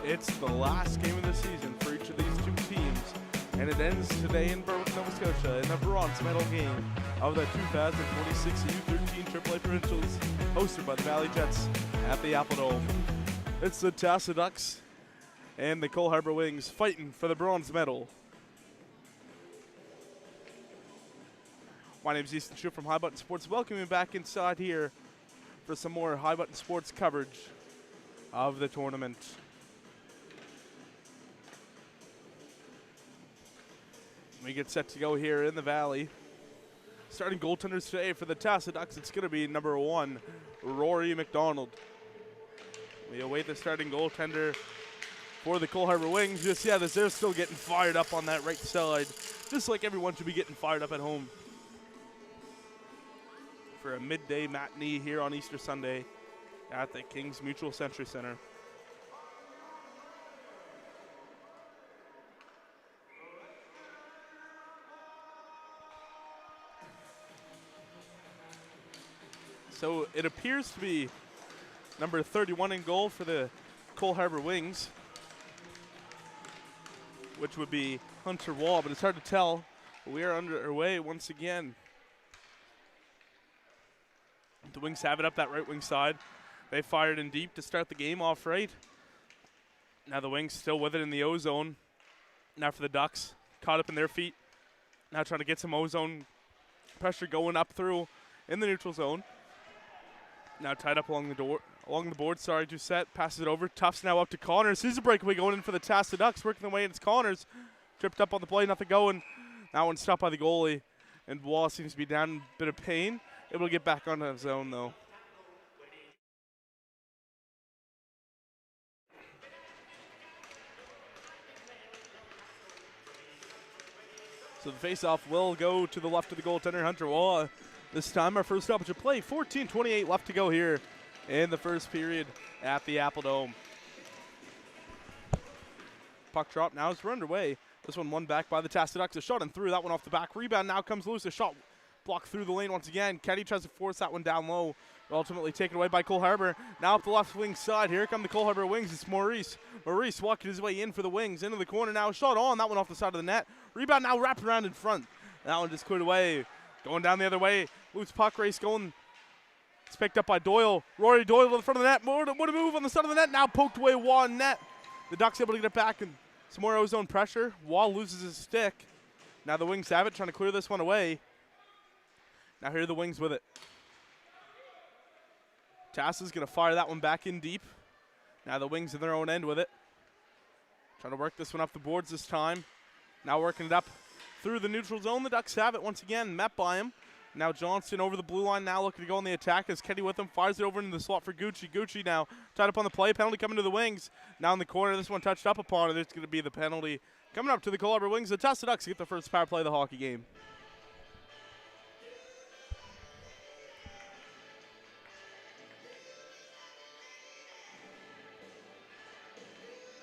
It's the last game of the season for each of these two teams, and it ends today in Berwick, Nova Scotia, in the bronze medal game of the 2026 U13 AAA Provincials, hosted by the Valley Jets at the Apple Dome. It's the Tassa Ducks and the Cole Harbour Wings fighting for the bronze medal. My name is Easton Shue from High Button Sports. Welcome you back inside here for some more High Button Sports coverage of the tournament. We get set to go here in the Valley. Starting goaltenders today for the Tassa Ducks, it's going to be number 1, Rory McDonald. We await the starting goaltender for the Cole Harbour Wings. They're still getting fired up on that right side, just like everyone should be getting fired up at home for a midday matinee here on Easter Sunday at the Kings Mutual Century Center. So it appears to be number 31 in goal for the Cole Harbour Wings, which would be Hunter Wall, but it's hard to tell. We are underway once again. The Wings have it up that right wing side. They fired in deep to start the game off right. Now the Wings still with it in the O-zone. Now for the Ducks, caught up in their feet. Now trying to get some O-zone pressure going up through in the neutral zone. Now tied up along the board. Doucette passes it over. Tufts now up to Connors. Here's a breakaway going in for the Tassa Ducks, working their way in. It's Connors. Tripped up on the play, nothing going. That one stopped by the goalie, and Wall seems to be down in a bit of pain. Able to get back on the zone though. So the face-off will go to the left of the goaltender, Hunter Wall. This time our first stoppage of play, 14:28 left to go here in the first period at the Apple Dome. Puck drop now as we're underway. This one won back by the Tassa Ducks. A shot and through, that one off the back. Rebound now comes loose. A shot blocked through the lane once again. Keddy tries to force that one down low, but ultimately taken away by Cole Harbour. Now up the left wing side. Here come the Cole Harbour Wings. It's Maurice. Maurice walking his way in for the Wings. Into the corner now. Shot on. That one off the side of the net. Rebound now wrapped around in front. That one just cleared away. Going down the other way. Loose puck race going. It's picked up by Doyle. Rory Doyle in front of the net. What a move on the side of the net. Now poked away Waugh in net. The Ducks able to get it back and some more O-zone pressure. Waugh loses his stick. Now the Wings have it, trying to clear this one away. Now here are the Wings with it. Tassa's going to fire that one back in deep. Now the Wings in their own end with it. Trying to work this one up the boards this time. Now working it up through the neutral zone. The Ducks have it once again, met by him. Now Johnston over the blue line, now looking to go on the attack as Keddy with him, fires it over into the slot for Gucci. Gucci now tied up on the play, penalty coming to the Wings. Now in the corner, this one touched up upon it. It's going to be the penalty coming up to the Cole Harbour Wings. The Tassa Ducks get the first power play of the hockey game.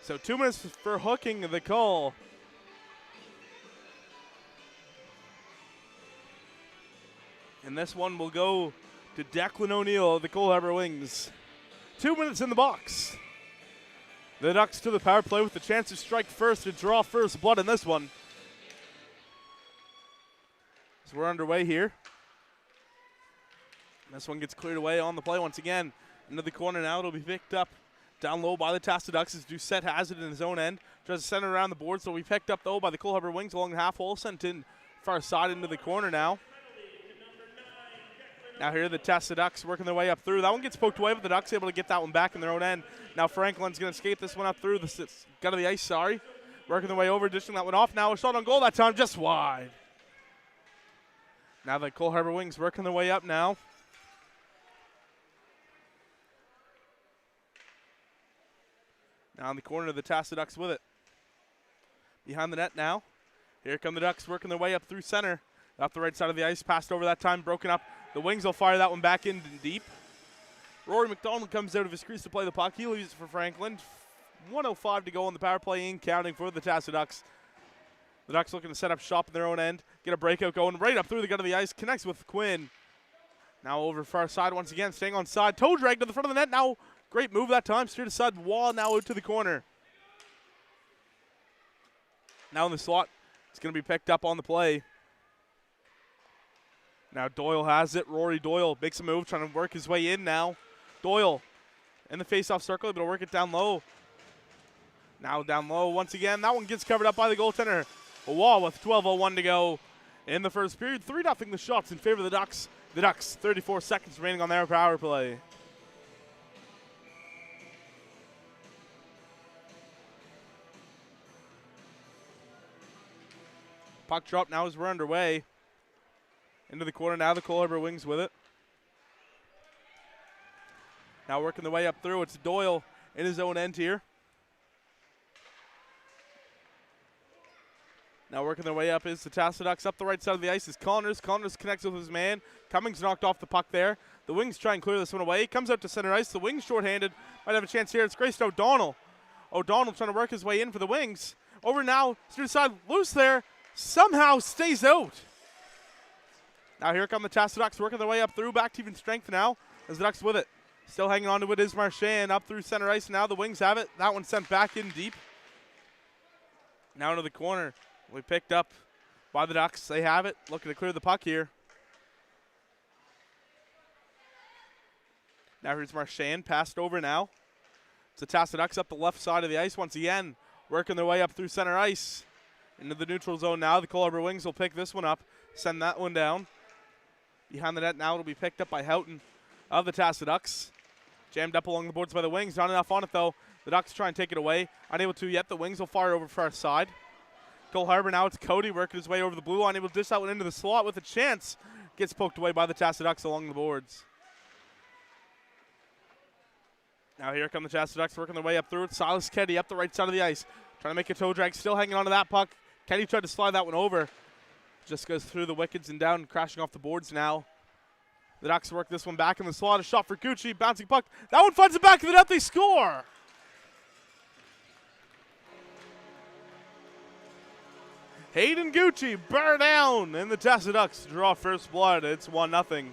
So 2 minutes for hooking the call. And this one will go to Declan O'Neill of the Cole Harbour Wings. 2 minutes in the box. The Ducks to the power play with the chance to strike first, to draw first blood in this one. So we're underway here. This one gets cleared away on the play once again. Into the corner now, it'll be picked up down low by the Tassa Ducks as Doucette has it in his own end. Tries to send it around the board, so we picked up though by the Cole Harbour Wings along the half hole, sent in far side into the corner now. Now here the Tassa Ducks working their way up through. That one gets poked away, but the Ducks able to get that one back in their own end. Now Franklin's going to escape this one up through the gut of the ice, Working their way over, dishing that one off. Now a shot on goal that time, just wide. Now the Cole Harbour Wings working their way up now. Now in the corner of the Tassa Ducks with it. Behind the net now. Here come the Ducks working their way up through center. Up the right side of the ice, passed over that time, broken up. The Wings will fire that one back in deep. Rory McDonald comes out of his crease to play the puck. He leaves it for Franklin. 1:05 to go on the power play in, counting for the Tassa Ducks. The Ducks looking to set up shop in their own end. Get a breakout going right up through the gut of the ice. Connects with Quinn. Now over far side once again, staying on side. Toe drag to the front of the net. Now great move that time. Steered aside. Wall now out to the corner. Now in the slot, it's going to be picked up on the play. Now Doyle has it. Rory Doyle makes a move, trying to work his way in now. Doyle in the face-off circle, able to work it down low. Now down low once again. That one gets covered up by the goaltender. A wall with 12:01 to go in the first period. 3-0 the shots in favor of the Ducks. The Ducks, 34 seconds remaining on their power play. Puck drop now as we're underway. Into the corner now, the Cole Harbour Wings with it. Now working the way up through, it's Doyle in his own end here. Now working their way up is the Tassaducks up the right side of the ice is Connors. Connors connects with his man. Cummings knocked off the puck there. The Wings try and clear this one away. Comes out to center ice. The Wings shorthanded. Might have a chance here. It's Grayson O'Donnell. O'Donnell trying to work his way in for the Wings. Over now, to the side, loose there. Somehow stays out. Now here come the Tassaducks working their way up through. Back to even strength now as the Ducks with it. Still hanging on to it is Marchand up through center ice. Now the Wings have it. That one sent back in deep. Now into the corner. We picked up by the Ducks. They have it. Looking to clear the puck here. Now here's Marchand. Passed over now. It's the Tassaducks up the left side of the ice once again. Working their way up through center ice. Into the neutral zone now. The Cole Harbour Wings will pick this one up. Send that one down. Behind the net now, it'll be picked up by Houghton of the Tassaducks. Jammed up along the boards by the Wings. Not enough on it, though. The Ducks try and take it away. Unable to yet. The Wings will fire over far side. Cole Harbour now. It's Cody working his way over the blue line. Able to dish that one into the slot with a chance. Gets poked away by the Tassaducks along the boards. Now here come the Tassaducks working their way up through it. Silas Keddy up the right side of the ice. Trying to make a toe drag. Still hanging on to that puck. Keddy tried to slide that one over. Just goes through the wickets and down, crashing off the boards now. The Ducks work this one back in the slot. A shot for Gucci. Bouncing puck. That one finds the back of the net. They score. Hayden Gucci bear down, and the Tassaducks draw first blood. It's 1-0.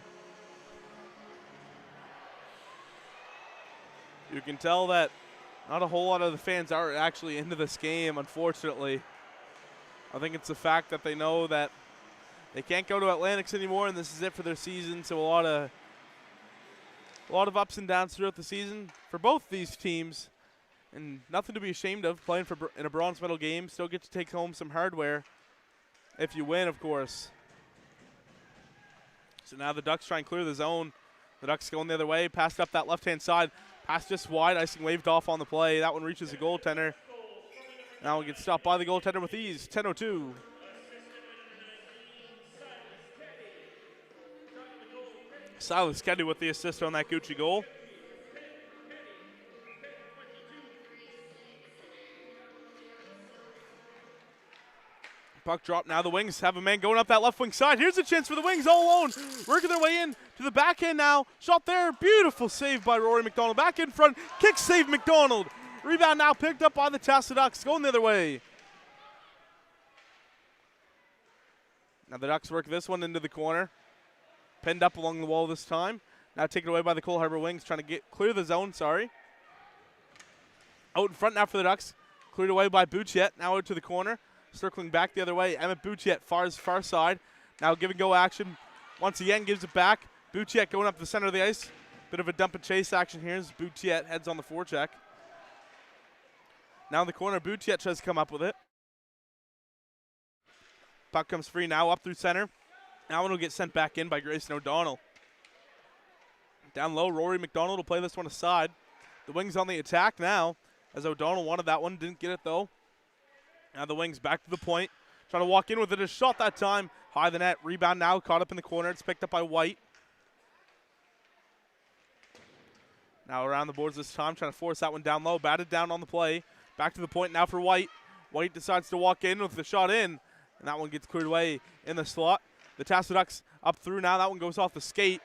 You can tell that not a whole lot of the fans are actually into this game, unfortunately. I think it's the fact that they know that they can't go to Atlantics anymore, and this is it for their season. So a lot of ups and downs throughout the season for both these teams, and nothing to be ashamed of. Playing in a bronze medal game, still get to take home some hardware if you win, of course. So now the Ducks try and clear the zone. The Ducks going the other way, passed up that left-hand side, pass just wide, icing waved off on the play. That one reaches the goaltender. Now we get stopped by the goaltender with ease. 10:02. Silas Keddy with the assist on that Gucci goal. Puck drop now. The Wings have a man going up that left wing side. Here's a chance for the Wings all alone. Working their way in to the backhand now. Shot there. Beautiful save by Rory McDonald. Back in front. Kick save McDonald. Rebound now picked up by the Tassaducks. Going the other way. Now the Ducks work this one into the corner. Pinned up along the wall this time. Now taken away by the Cole Harbour Wings. Trying to clear the zone, Out in front now for the Ducks. Cleared away by Bouchette. Now out to the corner. Circling back the other way. Emmett Bouchette far side. Now give and go action. Once again gives it back. Bouchette going up the center of the ice. Bit of a dump and chase action here as Bouchette heads on the forecheck. Now in the corner, Bouchette tries to come up with it. Puck comes free now up through center. Now it'll get sent back in by Grayson O'Donnell. Down low, Rory McDonald will play this one aside. The Wings on the attack now, as O'Donnell wanted that one, didn't get it though. Now the Wings back to the point, trying to walk in with it. A shot that time, high the net. Rebound now, caught up in the corner. It's picked up by White. Now around the boards this time, trying to force that one down low. Batted down on the play. Back to the point now for White. White decides to walk in with the shot in, and that one gets cleared away in the slot. The Tassaducks up through now. That one goes off the skate.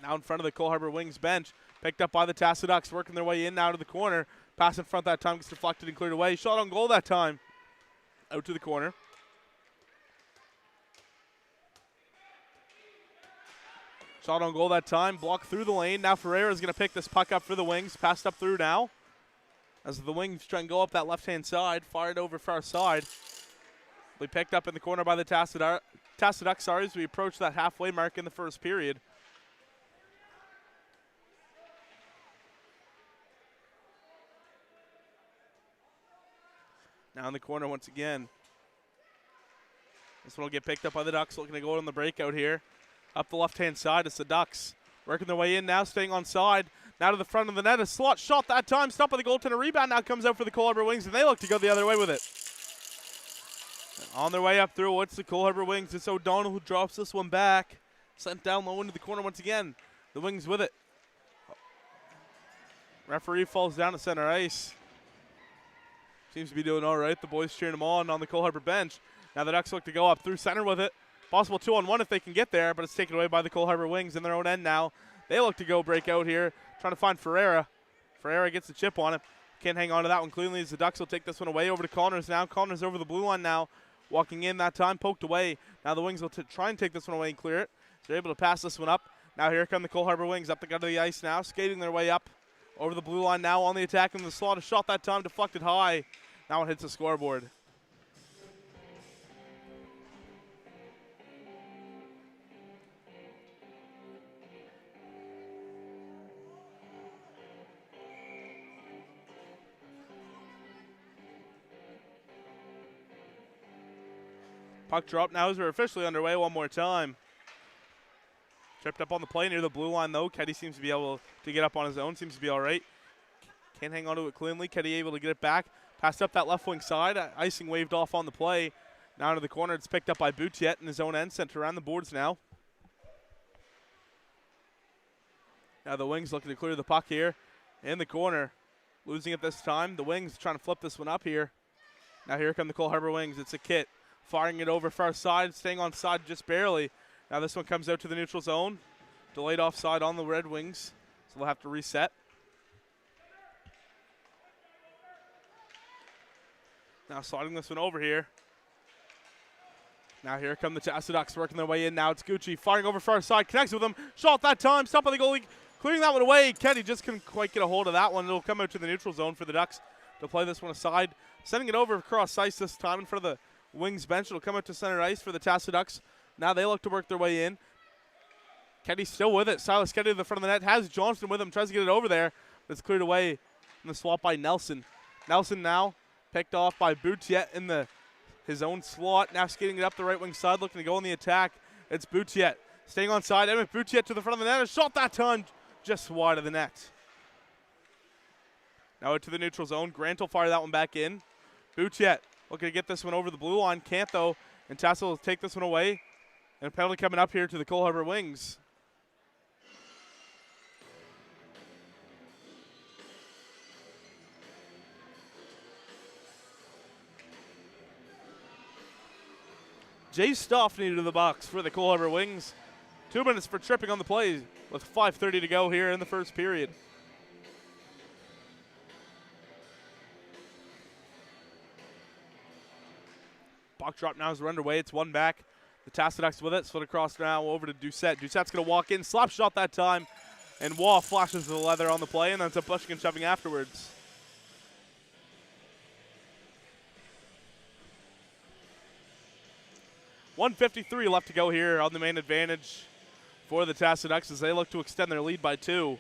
Now in front of the Cole Harbour Wings bench. Picked up by the Tassaducks, working their way in now to the corner. Pass in front that time, gets deflected and cleared away. Shot on goal that time. Out to the corner. Shot on goal that time, blocked through the lane. Now Ferreira is going to pick this puck up for the Wings. Passed up through now. as the Wings try and go up that left-hand side, fired over far side. We picked up in the corner by the Tassiducks, as we approach that halfway mark in the first period. Now in the corner once again. This one will get picked up by the Ducks, looking to go on the breakout here. Up the left-hand side, it's the Ducks. Working their way in now, staying on side. Now to the front of the net, a slot shot that time. Stopped by the goaltender, rebound now comes out for the Cole Harbour Wings, and they look to go the other way with it. And on their way up through, it's the Cole Harbour Wings. It's O'Donnell who drops this one back. Sent down low into the corner once again. The Wings with it. Referee falls down at center ice. Seems to be doing all right. The boys cheering him on the Cole Harbour bench. Now the Ducks look to go up through center with it. Possible 2-on-1 if they can get there, but it's taken away by the Cole Harbour Wings in their own end now. They look to go break out here, trying to find Ferreira. Ferreira gets the chip on him. Can't hang on to that one cleanly as the Ducks will take this one away over to Connors now. Connors over the blue line now. Walking in that time, poked away. Now the Wings will try and take this one away and clear it. They're able to pass this one up. Now here come the Cole Harbour Wings up the gut of the ice now, skating their way up over the blue line now on the attack in the slot. A shot that time deflected high. Now it hits the scoreboard. Puck drop now as we're officially underway one more time. Tripped up on the play near the blue line though. Keddy seems to be able to get up on his own. Seems to be all right. Can't hang on to it cleanly. Keddy able to get it back. Passed up that left wing side. Icing waved off on the play. Now into the corner. It's picked up by Boutiette in his own end. Sent around the boards now. Now the Wings looking to clear the puck here in the corner. Losing it this time. The Wings trying to flip this one up here. Now here come the Cole Harbour Wings. It's a Kit. Firing it over far side. Staying on side just barely. Now this one comes out to the neutral zone. Delayed offside on the Red Wings. So they'll have to reset. Now sliding this one over here. Now here come the Tassiducks working their way in. Now it's Gucci firing over far side. Connects with them. Shot that time. Stopped by the goalie. Clearing that one away. Keddy just couldn't quite get a hold of that one. It'll come out to the neutral zone for the Ducks to play this one aside. Sending it over across ice this time in front of the Wings bench. It'll come out to center ice for the Tassiducks. Now they look to work their way in. Keddy's still with it. Silas Keddy to the front of the net. Has Johnston with him. Tries to get it over there. But it's cleared away in the swap by Nelson. Nelson now picked off by Boutiette in his own slot. Now skating it up the right wing side. Looking to go on the attack. It's Boutiette. Staying on side. Emmett Boutiette to the front of the net. A shot that time just wide of the net. Now out to the neutral zone. Grant will fire that one back in. Boutiette looking to get this one over the blue line. Can't though. And Tassel will take this one away. And a penalty coming up here to the Cole Harbour Wings. Jay Stoff needed to the box for the Cole Harbour Wings. 2 minutes for tripping on the play with 5:30 to go here in the first period. Puck drop now as we're underway. It's one back. The Tassiducks with it. Split across now over to Doucette. Doucette's going to walk in. Slap shot that time. And Wall flashes the leather on the play. And then it's a pushing and shoving afterwards. .153 left to go here on the main advantage for the Tassiducks as they look to extend their lead by 2.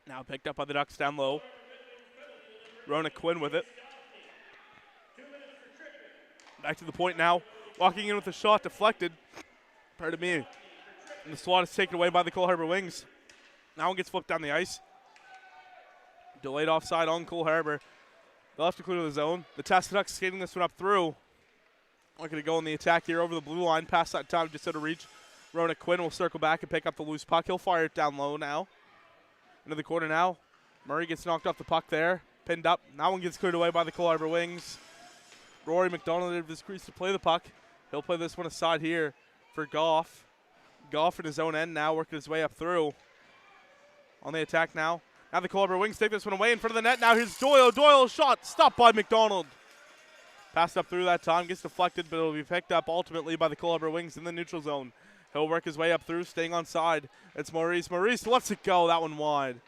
Now picked up by the Ducks down low. Rona Quinn with it. Back to the point now. Walking in with a shot deflected. Pardon me. And the slot is taken away by the Cole Harbour Wings. Now one gets flipped down the ice. Delayed offside on Cole Harbour. They'll have to clear the zone. The Tassiducks skating this one up through. Looking to go on the attack here over the blue line. Past that time just out of reach. Rona Quinn will circle back and pick up the loose puck. He'll fire it down low now. Into the corner now. Murray gets knocked off the puck there. Pinned up. Now one gets cleared away by the Cole Harbour Wings. Rory McDonald into this crease to play the puck. He'll play this one aside here for Goff. Goff in his own end now, working his way up through. On the attack now. Now the Cole Harbour Wings take this one away in front of the net. Now here's Doyle. Doyle shot. Stopped by McDonald. Passed up through that time. Gets deflected, but it'll be picked up ultimately by the Cole Harbour Wings in the neutral zone. He'll work his way up through, staying on side. It's Maurice. Maurice lets it go. That one wide.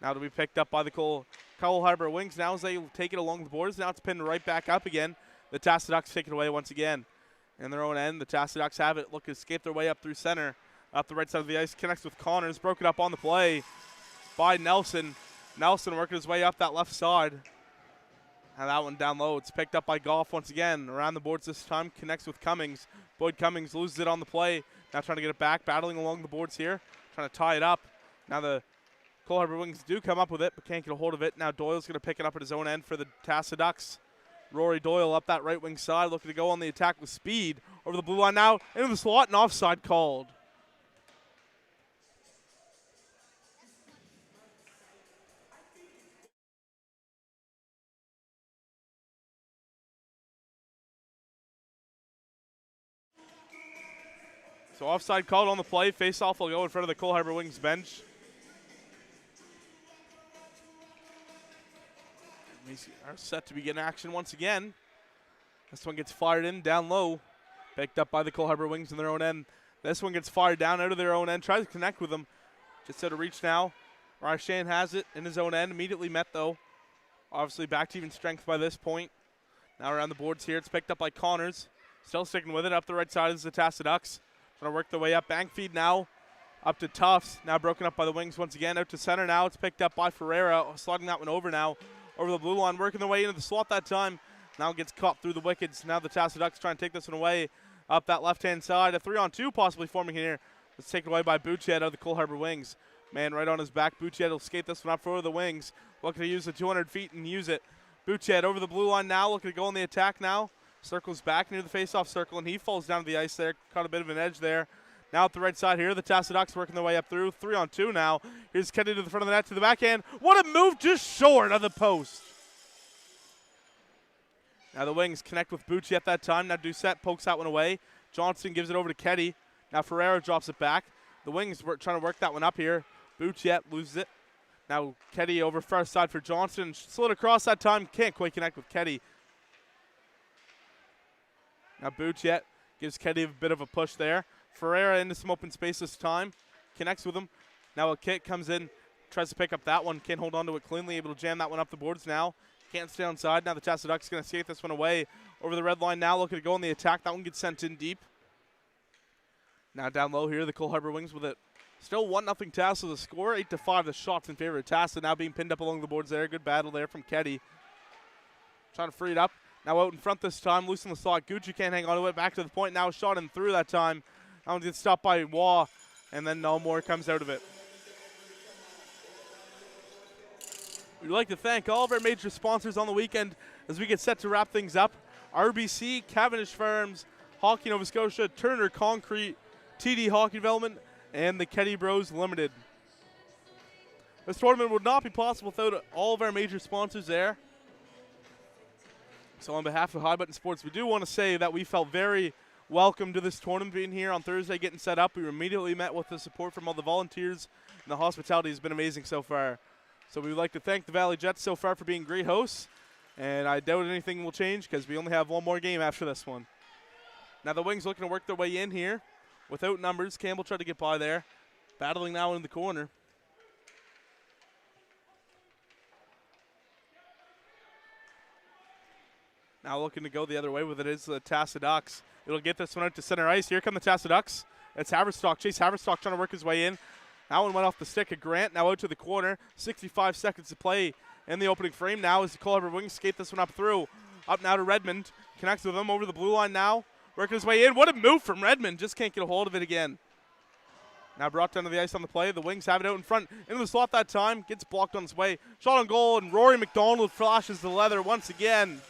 Now to be picked up by the Cole Harbor Wings. Now as they take it along the boards, now it's pinned right back up again. The Tassaducks take it away once again. In their own end, the Tassaducks have it. Look, escape their way up through center. Up the right side of the ice, connects with Connors. Broken up on the play by Nelson. Nelson working his way up that left side. And that one down low. It's picked up by Goff once again. Around the boards this time, connects with Cummings. Boyd Cummings loses it on the play. Now trying to get it back, battling along the boards here. Trying to tie it up. Now the Cole Harbor Wings do come up with it, but can't get a hold of it. Now Doyle's going to pick it up at his own end for the Tassaducks. Rory Doyle up that right wing side, looking to go on the attack with speed. Over the blue line now, into the slot, and offside called. So offside called on the play. Face-off will go in front of the Cole Harbor Wings bench. We are set to begin action once again. This one gets fired in down low. Picked up by the Cole Harbor Wings in their own end. This one gets fired down out of their own end. Tries to connect with them. Just out of reach now. Ryan has it in his own end. Immediately met though. Obviously back to even strength by this point. Now around the boards here. It's picked up by Connors. Still sticking with it. Up the right side is the Tassaducks. Trying to work their way up. Bank feed now. Up to Tufts. Now broken up by the Wings once again. Out to center now. It's picked up by Ferreira. Sliding that one over now. Over the blue line. Working their way into the slot that time. Now gets caught through the wickets. Now the Tassaducks trying to take this one away. Up that left-hand side. A 3-on-2 possibly forming here. Let's take it away by Buchet out of the Cole Harbor Wings. Man right on his back. Buchet will skate this one up for the Wings. Looking to use the 200 feet and use it. Buchet over the blue line now. Looking to go on the attack now. Circles back near the face-off circle, and he falls down to the ice there. Caught a bit of an edge there. Now at the right side here, the Tassaducks working their way up through. 3-on-2 now. Here's Kenny to the front of the net to the backhand. What a move, just short of the post. Now the Wings connect with Bucci at that time. Now Doucette pokes that one away. Johnson gives it over to Ketty. Now Ferreira drops it back. The Wings were trying to work that one up here. Bucci loses it. Now Ketty over far side for Johnson. Slid across that time. Can't quite connect with Ketty. Now Bucci gives Ketty a bit of a push there. Ferreira into some open space this time. Connects with him. Now a kick comes in. Tries to pick up that one. Can't hold on to it cleanly. Able to jam that one up the boards now. Can't stay onside. Now the Tassaducks going to skate this one away. Over the red line now. Looking to go on the attack. That one gets sent in deep. Now down low here. The Cole Harbor Wings with it. Still 1-0 Tassa the score. 8-5 the shots in favor of Tassa. Now being pinned up along the boards there. Good battle there from Ketty. Trying to free it up. Now out in front this time. Loose in the slot. Gucci can't hang on to it. Back to the point now. Shot in through that time. That one gets stopped by Waugh. And then no more comes out of it. We'd like to thank all of our major sponsors on the weekend as we get set to wrap things up. RBC, Cavendish Farms, Hockey Nova Scotia, Turner Concrete, TD Hockey Development, and the Ketty Bros Limited. This tournament would not be possible without all of our major sponsors there. So on behalf of High Button Sports, we do want to say that we felt very welcome to this tournament being here on Thursday, getting set up. We were immediately met with the support from all the volunteers, and the hospitality has been amazing so far. So we would like to thank the Valley Jets so far for being great hosts, and I doubt anything will change because we only have one more game after this one. Now the Wings looking to work their way in here without numbers. Campbell tried to get by there. Battling now in the corner. Now looking to go the other way with it is the Tassaducks. It'll get this one out to center ice. Here come the Tassaducks. It's Haverstock. Chase Haverstock trying to work his way in. That one went off the stick of Grant. Now out to the corner. 65 seconds to play in the opening frame now as the Cole Harbor Wings skate this one up through. Up now to Redmond. Connects with them over the blue line now. Working his way in. What a move from Redmond. Just can't get a hold of it again. Now brought down to the ice on the play. The Wings have it out in front. Into the slot that time. Gets blocked on his way. Shot on goal, and Rory McDonald flashes the leather once again.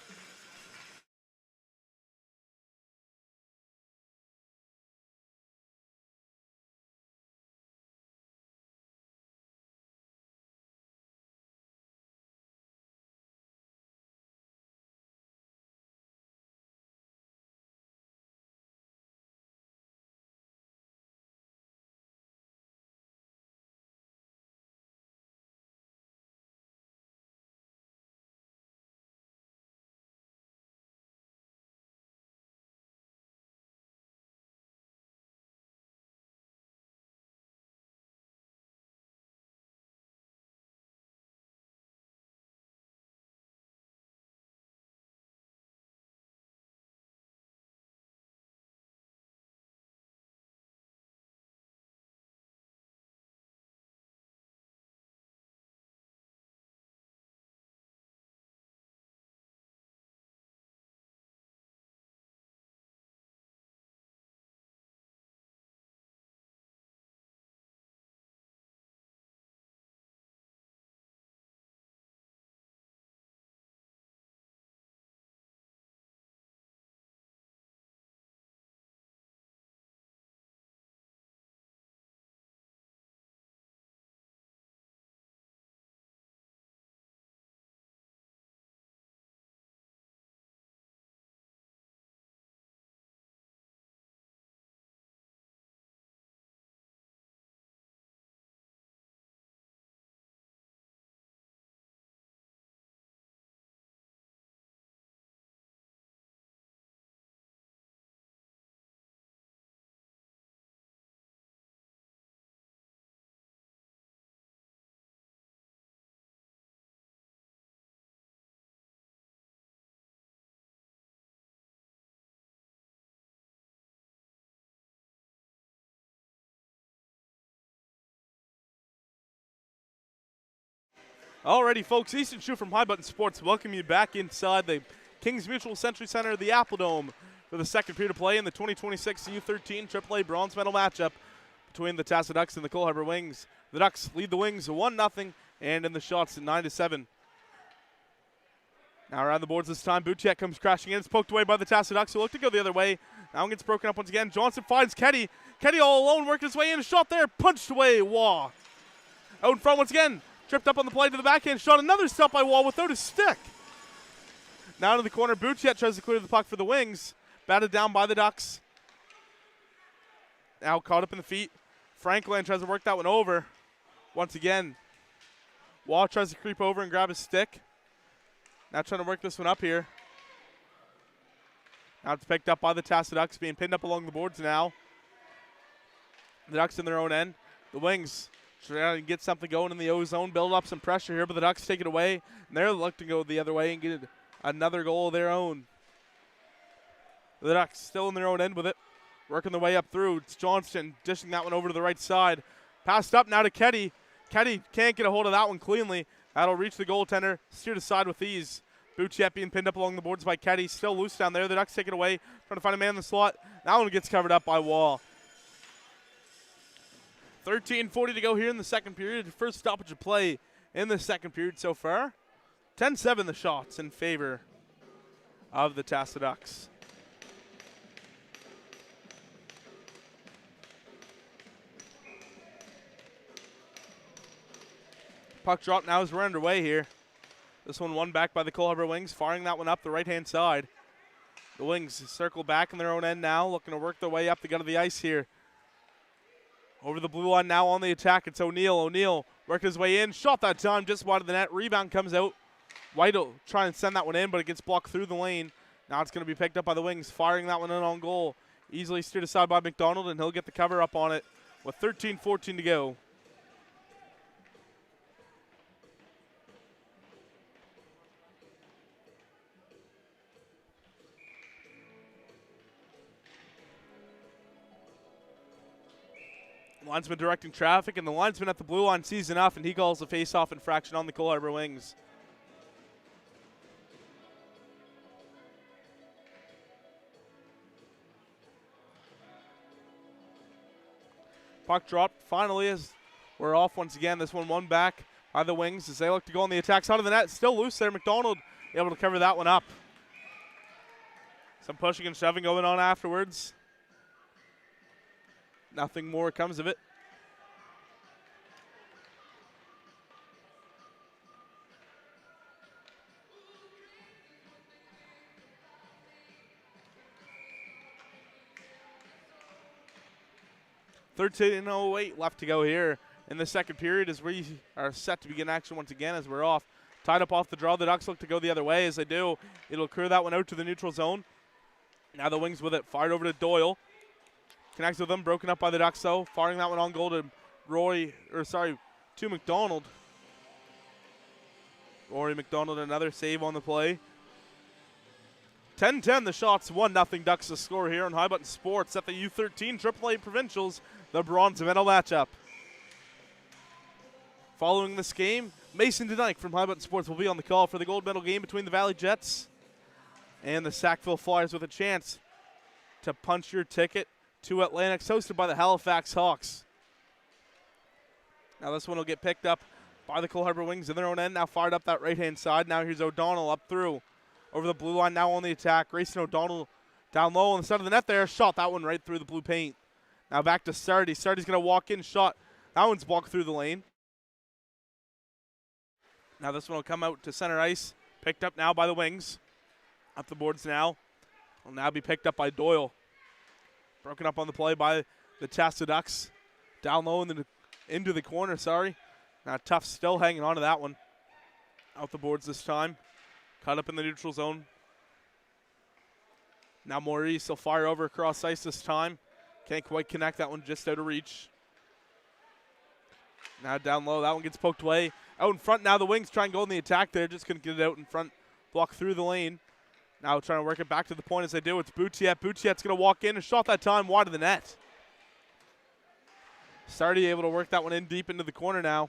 Alrighty, folks, Easton Chu from High Button Sports welcome you back inside the Kings Mutual Century Center, the Apple Dome, for the second period of play in the 2026 U13 AAA bronze medal matchup between the Tassa Ducks and the Cole Harbour Wings. The Ducks lead the Wings 1-0, and in the shots at 9-7. Now around the boards this time, Bouchette comes crashing in. It's poked away by the Tassa Ducks, who look to go the other way. Now it gets broken up once again. Johnson finds Keddy. Keddy all alone, working his way in. Shot there, punched away. Waugh. Out in front once again. Tripped up on the play to the backhand. Shot another stop by Waugh without a stick. Now to the corner. Bouchette tries to clear the puck for the Wings. Batted down by the Ducks. Now caught up in the feet. Franklin tries to work that one over. Once again, Waugh tries to creep over and grab his stick. Now trying to work this one up here. Now it's picked up by the Tassa Ducks, being pinned up along the boards now. The Ducks in their own end. The Wings trying to get something going in the O zone, build up some pressure here, but the Ducks take it away, and they're looking to go the other way and get another goal of their own. The Ducks still in their own end with it, working their way up through. It's Johnston dishing that one over to the right side. Passed up now to Keddy. Keddy can't get a hold of that one cleanly. That'll reach the goaltender, steered aside with ease. Bouchette being pinned up along the boards by Keddy, still loose down there. The Ducks take it away, trying to find a man in the slot. That one gets covered up by Waugh. 13:40 to go here in the second period. First stoppage of play in the second period so far. 10-7 the shots in favor of the Tassa Ducks. Puck drop now as we're underway here. This one won back by the Cole Harbour Wings, firing that one up the right-hand side. The Wings circle back in their own end now, looking to work their way up the gut of the ice here. Over the blue line now on the attack, it's O'Neill. O'Neill worked his way in, shot that time just wide of the net. Rebound comes out. White will try and send that one in, but it gets blocked through the lane. Now it's going to be picked up by the Wings, firing that one in on goal. Easily steered aside by McDonald, and he'll get the cover up on it with 13:14 to go. Linesman directing traffic, and the linesman at the blue line sees enough, and he calls the face-off infraction on the Cole Harbour Wings. Puck dropped finally as we're off once again. This one won back by the Wings as they look to go on the attack side of the net. Still loose there. McDonald able to cover that one up. Some pushing and shoving going on afterwards. Nothing more comes of it. .13:08 left to go here in the second period as we are set to begin action once again as we're off. Tied up off the draw. The Ducks look to go the other way. As they do, it'll clear that one out to the neutral zone. Now the Wings with it. Fired over to Doyle. Connects with them, broken up by the Ducks though. Firing that one on goal to to McDonald. Rory McDonald, another save on the play. 10-10 the shots, 1-0 Ducks to score here on High Button Sports at the U13 AAA Provincials, the bronze medal matchup. Following this game, Mason DeDyke from High Button Sports will be on the call for the gold medal game between the Valley Jets and the Sackville Flyers, with a chance to punch your ticket to Atlantic, hosted by the Halifax Hawks. Now this one will get picked up by the Cole Harbour Wings in their own end. Now fired up that right-hand side. Now here's O'Donnell up through. Over the blue line now on the attack. Grayson O'Donnell down low on the side of the net there. Shot that one right through the blue paint. Now back to Sardi. Sardi's going to walk in. Shot. That one's blocked through the lane. Now this one will come out to center ice. Picked up now by the Wings. Up the boards now. Will now be picked up by Doyle. Broken up on the play by the Tassa Ducks. Down low into the corner, sorry. Now Tough still hanging on to that one. Out the boards this time. Cut up in the neutral zone. Now Maurice will fire over across ice this time. Can't quite connect that one, just out of reach. Now down low, that one gets poked away. Out in front now, the Wings try and go in the attack there. Just couldn't get it out in front. Block through the lane. Now trying to work it back to the point as they do. It's Bouchette. Bouchette's going to walk in and shot that time wide of the net. Sardi able to work that one in deep into the corner now.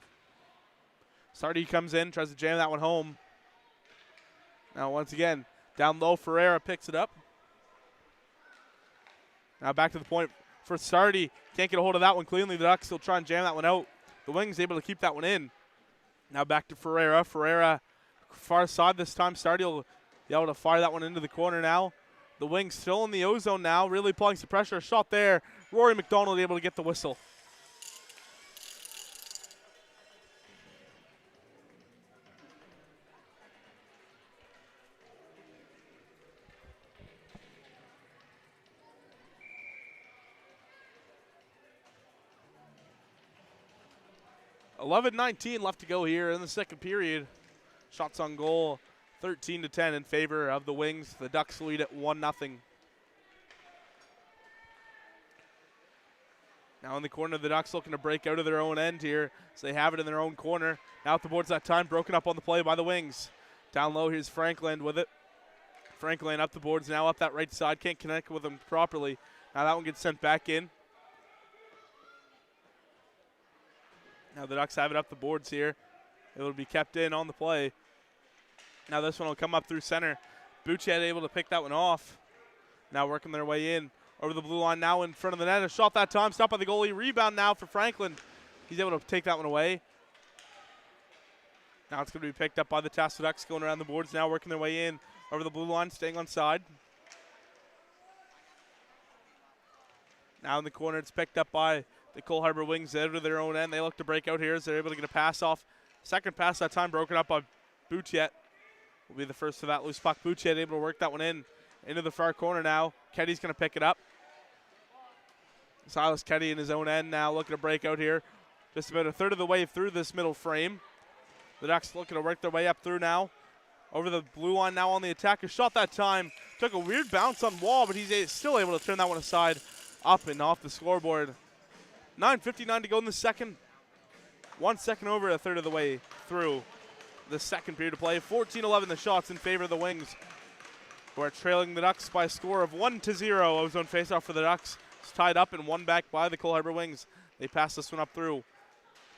Sardi comes in, tries to jam that one home. Now once again, down low, Ferreira picks it up. Now back to the point for Sardi. Can't get a hold of that one cleanly. The Ducks will try and jam that one out. The Wings able to keep that one in. Now back to Ferreira. Ferreira far side this time. Sardi will be able to fire that one into the corner now. The Wings still in the O-zone now, really applying some pressure. A shot there. Rory McDonald able to get the whistle. .11:19 left to go here in the second period. Shots on goal, 13-10 in favor of the Wings. The Ducks lead at 1-0. Now in the corner, the Ducks looking to break out of their own end here. So they have it in their own corner. Now at the boards that time, broken up on the play by the Wings. Down low, here's Franklin with it. Franklin up the boards, now up that right side. Can't connect with him properly. Now that one gets sent back in. Now the Ducks have it up the boards here. It will be kept in on the play. Now this one will come up through center. Buchet able to pick that one off. Now working their way in. Over the blue line now in front of the net. A shot that time, stopped by the goalie. Rebound now for Franklin. He's able to take that one away. Now it's going to be picked up by the Tassel Ducks going around the boards now, working their way in. Over the blue line, staying on side. Now in the corner, it's picked up by the Cole Harbour Wings out of their own end. They look to break out here as they're able to get a pass off. Second pass that time broken up by Buchet. Will be the first for that loose puck. Buchet able to work that one in. Into the far corner now. Keddy's going to pick it up. Silas Keddy in his own end now looking to break out here. Just about a third of the way through this middle frame. The Ducks looking to work their way up through now. Over the blue line now on the attack. A shot that time. Took a weird bounce on wall, but he's still able to turn that one aside. Up and off the scoreboard. 9:59 to go in the second. 1 second over a third of the way through the second period of play. 14-11 the shots in favor of the Wings, who are trailing the Ducks by a score of 1-0. O-zone faceoff for the Ducks. It's tied up and won back by the Cole Harbour Wings. They pass this one up through.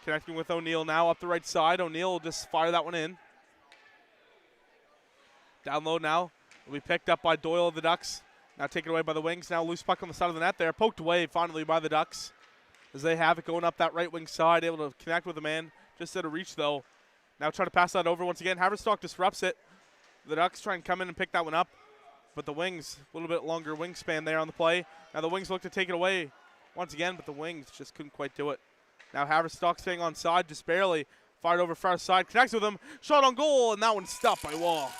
Connecting with O'Neill now up the right side. O'Neill will just fire that one in. Down low now. Will be picked up by Doyle of the Ducks. Now taken away by the Wings. Now loose puck on the side of the net there. Poked away finally by the Ducks as they have it going up that right wing side. Able to connect with the man. Just out of reach though. Now try to pass that over once again. Haverstock disrupts it. The Ducks try and come in and pick that one up. But the Wings, a little bit longer wingspan there on the play. Now the Wings look to take it away once again, but the Wings just couldn't quite do it. Now Haverstock staying on side, just barely. Fired over far side, connects with him. Shot on goal, and that one's stopped by Wall.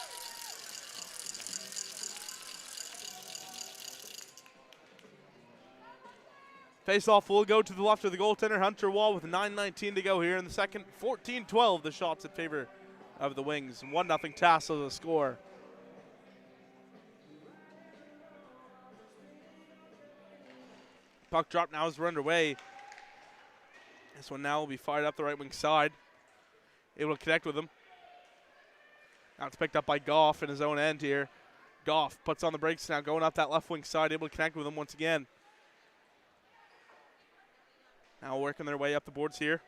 Face-off will go to the left of the goaltender, Hunter Wall, with 9:19 to go here in the second. 14-12 the shots in favor of the Wings. 1-0 Tassel the score. Puck drop now as we're underway. This one now will be fired up the right wing side. Able to connect with him. Now it's picked up by Goff in his own end here. Goff puts on the brakes now, going up that left wing side, able to connect with him once again. Now working their way up the boards here.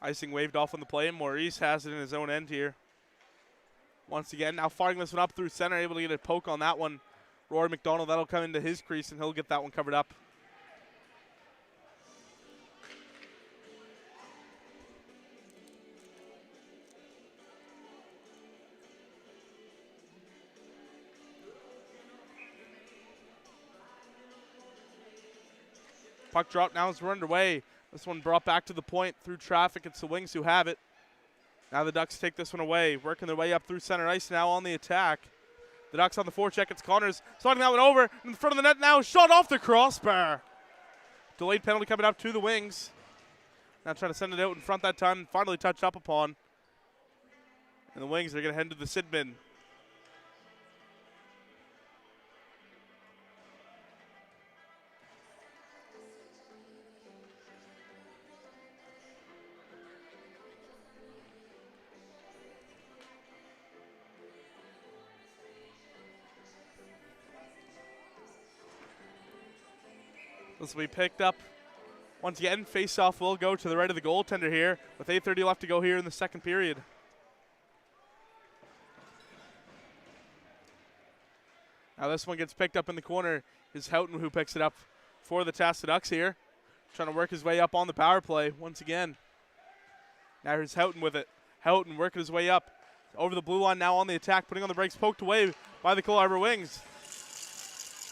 Icing waved off on the play. Maurice has it in his own end here. Once again, now firing this one up through center, able to get a poke on that one. Rory McDonald, that'll come into his crease, and he'll get that one covered up. Puck drop now as we're underway. This one brought back to the point through traffic. It's the Wings who have it. Now the Ducks take this one away, working their way up through center ice now on the attack. The Ducks on the forecheck. It's Connors sliding that one over in front of the net now. Shot off the crossbar. Delayed penalty coming up to the Wings. Now trying to send it out in front that time. Finally touched up upon. And the Wings are going to head to the Sid bin. This will be picked up Once again, face-off will go to the right of the goaltender here with 8:30 left to go here in the second period. Now this one gets picked up in the corner. Is Houghton who picks it up for the Tasta Ducks here. Trying to work his way up on the power play once again. Now here's Houghton with it. Houghton working his way up over the blue line now on the attack, putting on the brakes, poked away by the Cole Harbour Wings.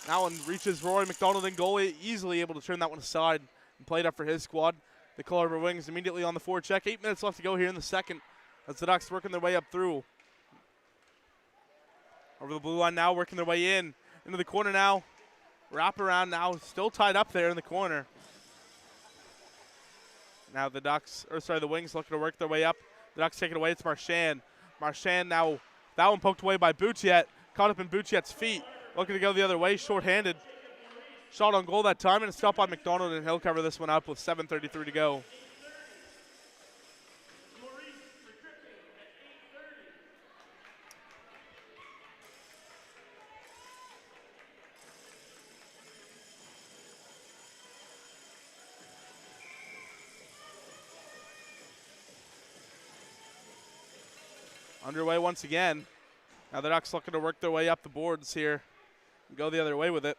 That one reaches Rory McDonald in goal, easily able to turn that one aside and play it up for his squad. The Cole Harbour Wings immediately on the forecheck. 8 minutes left to go here in the second as the Ducks working their way up through. Over the blue line now, working their way in. Into the corner now. Wrap around now, still tied up there in the corner. Now the Wings looking to work their way up. The Ducks take it away, it's Marchand. Marchand now, that one poked away by Boutiette. Caught up in Boutiette's feet. Looking to go the other way, short-handed. Shot on goal that time, and a stop by McDonald, and he'll cover this one up with 7:33 to go. Underway once again. Now the Ducks looking to work their way up the boards here and go the other way with it.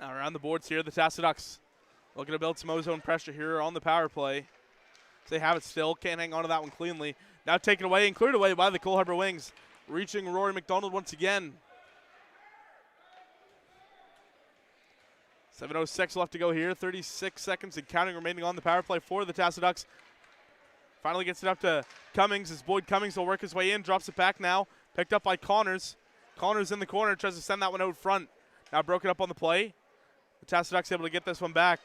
Now around the boards here, the Tasta Ducks looking to build some ozone pressure here on the power play. So they have it still, can't hang on to that one cleanly. Now taken away and cleared away by the Cole Harbour Wings, reaching Rory McDonald once again. 7:06 left to go here, 36 seconds and counting remaining on the power play for the Tasta Ducks. Finally gets it up to Cummings as Boyd Cummings will work his way in, drops it back now, picked up by Connors. Connors in the corner, tries to send that one out front. Now broken up on the play. The Tasta Ducks able to get this one back.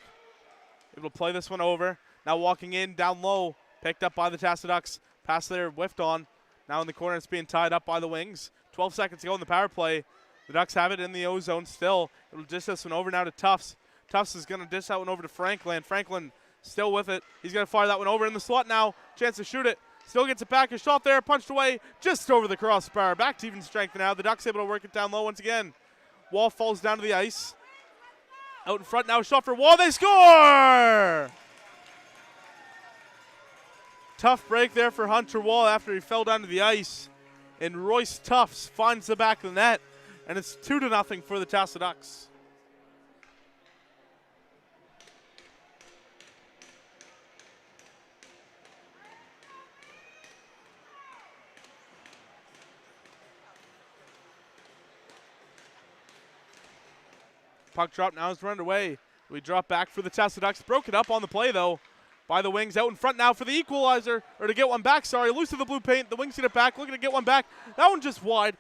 Able to play this one over. Now walking in, down low, picked up by the Tasta Ducks. Pass there, whiffed on. Now in the corner, it's being tied up by the Wings. 12 seconds to go in the power play. The Ducks have it in the O-zone still. It'll dish this one over now to Tufts. Tufts is going to dish that one over to Franklin. Franklin still with it. He's going to fire that one over in the slot now. Chance to shoot it. Still gets it back. A shot there, punched away just over the crossbar. Back to even strength now. The Ducks able to work it down low once again. Wall falls down to the ice. Out in front now, shot for Wall. They score! Tough break there for Hunter Wall after he fell down to the ice. And Royce Tufts finds the back of the net. And it's 2-0 for the Tasta Ducks. Puck drop now is run away. We drop back for the Tasta Ducks. Broken up on the play though by the Wings. Out in front now for the equalizer, or to get one back, sorry. Loose of the blue paint. The Wings get it back, looking to get one back. That one just wide.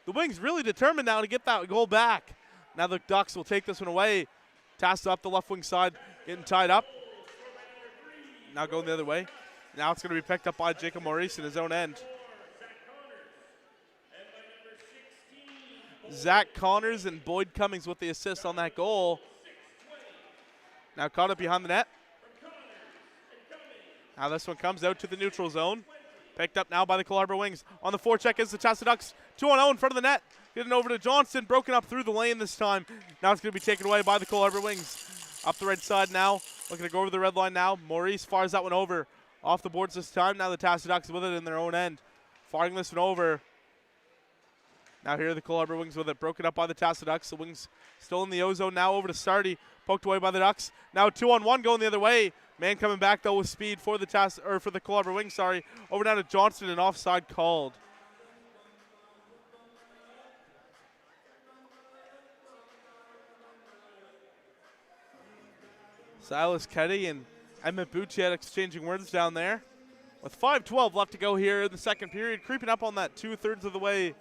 The Wings really determined now to get that goal back. Now the Ducks will take this one away. Tasta up the left wing side, getting tied up. Now going the other way. Now it's going to be picked up by Jacob Maurice in his own end. Zach Connors and Boyd Cummings with the assist on that goal. Now caught up behind the net. Now this one comes out to the neutral zone. Picked up now by the Cole Harbour Wings. On the forecheck is the Tasta Ducks. 2-0 in front of the net. Getting over to Johnston. Broken up through the lane this time. Now it's going to be taken away by the Cole Harbour Wings. Up the right side now. Looking to go over the red line now. Maurice fires that one over. Off the boards this time. Now the Tasta Ducks with it in their own end. Firing this one over. Now here are the Cole Harbour Wings with it. Broken up by the Tasta Ducks. The Wings still in the O-zone now over to Sardi. Poked away by the Ducks. Now 2-on-1 going the other way. Man coming back though with speed for the Cole Harbour Wings, sorry. Over down to Johnston and offside called. Silas Keddy and Emmett Boutiette exchanging words down there. With 5:12 left to go here in the second period. Creeping up on that 2/3 of the way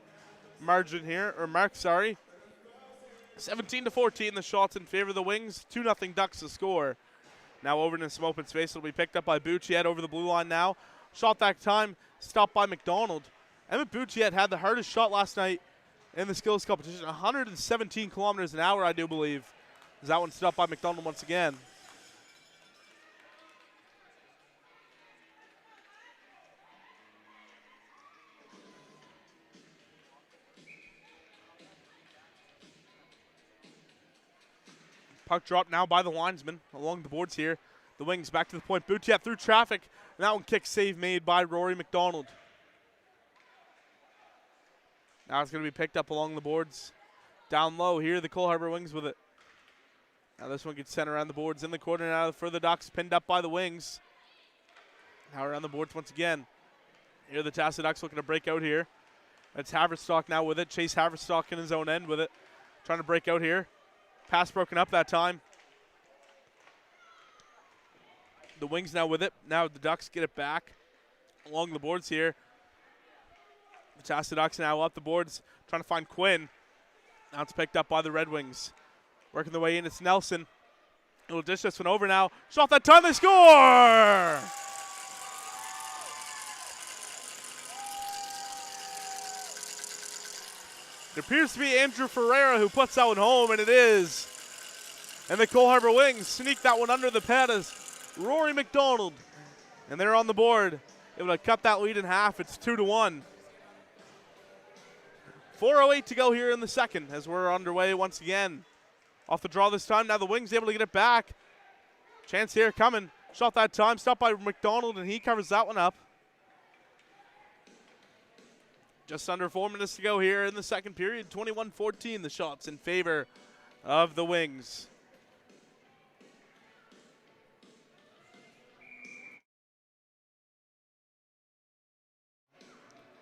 margin here, or mark, sorry. 17-14, the shots in favor of the Wings. 2-0 Ducks to score. Now over into some open space. It'll be picked up by Boutiette over the blue line now. Shot that time, stopped by McDonald. Emmett Boutiette had the hardest shot last night in the skills competition. 117 kilometers an hour, I do believe. Is that one stopped by McDonald once again. Puck dropped now by the linesman along the boards here. The Wings back to the point. Boutiette through traffic. And that one kick save made by Rory McDonald. Now it's going to be picked up along the boards. Down low here, the Cole Harbour Wings with it. Now this one gets sent around the boards in the corner now for the Ducks, pinned up by the Wings. Now around the boards once again. Here the Tassa Ducks looking to break out here. It's Haverstock now with it. Chase Haverstock in his own end with it. Trying to break out here. Pass broken up that time. The Wings now with it. Now the Ducks get it back along the boards here. The Tassa Ducks now up the boards trying to find Quinn. Now it's picked up by the Red Wings. Working their way in, it's Nelson. It'll dish this one over now. Shot that time, they score! It appears to be Andrew Ferreira who puts that one home, and it is. And the Cole Harbour Wings sneak that one under the pad as Rory McDonald. And they're on the board, able to cut that lead in half. It's 2-1. 4:08 to go here in the second as we're underway once again. Off the draw this time. Now the Wings able to get it back. Chance here coming. Shot that time. Stopped by McDonald, and he covers that one up. Just under 4 minutes to go here in the second period. 21-14 the shots in favor of the Wings.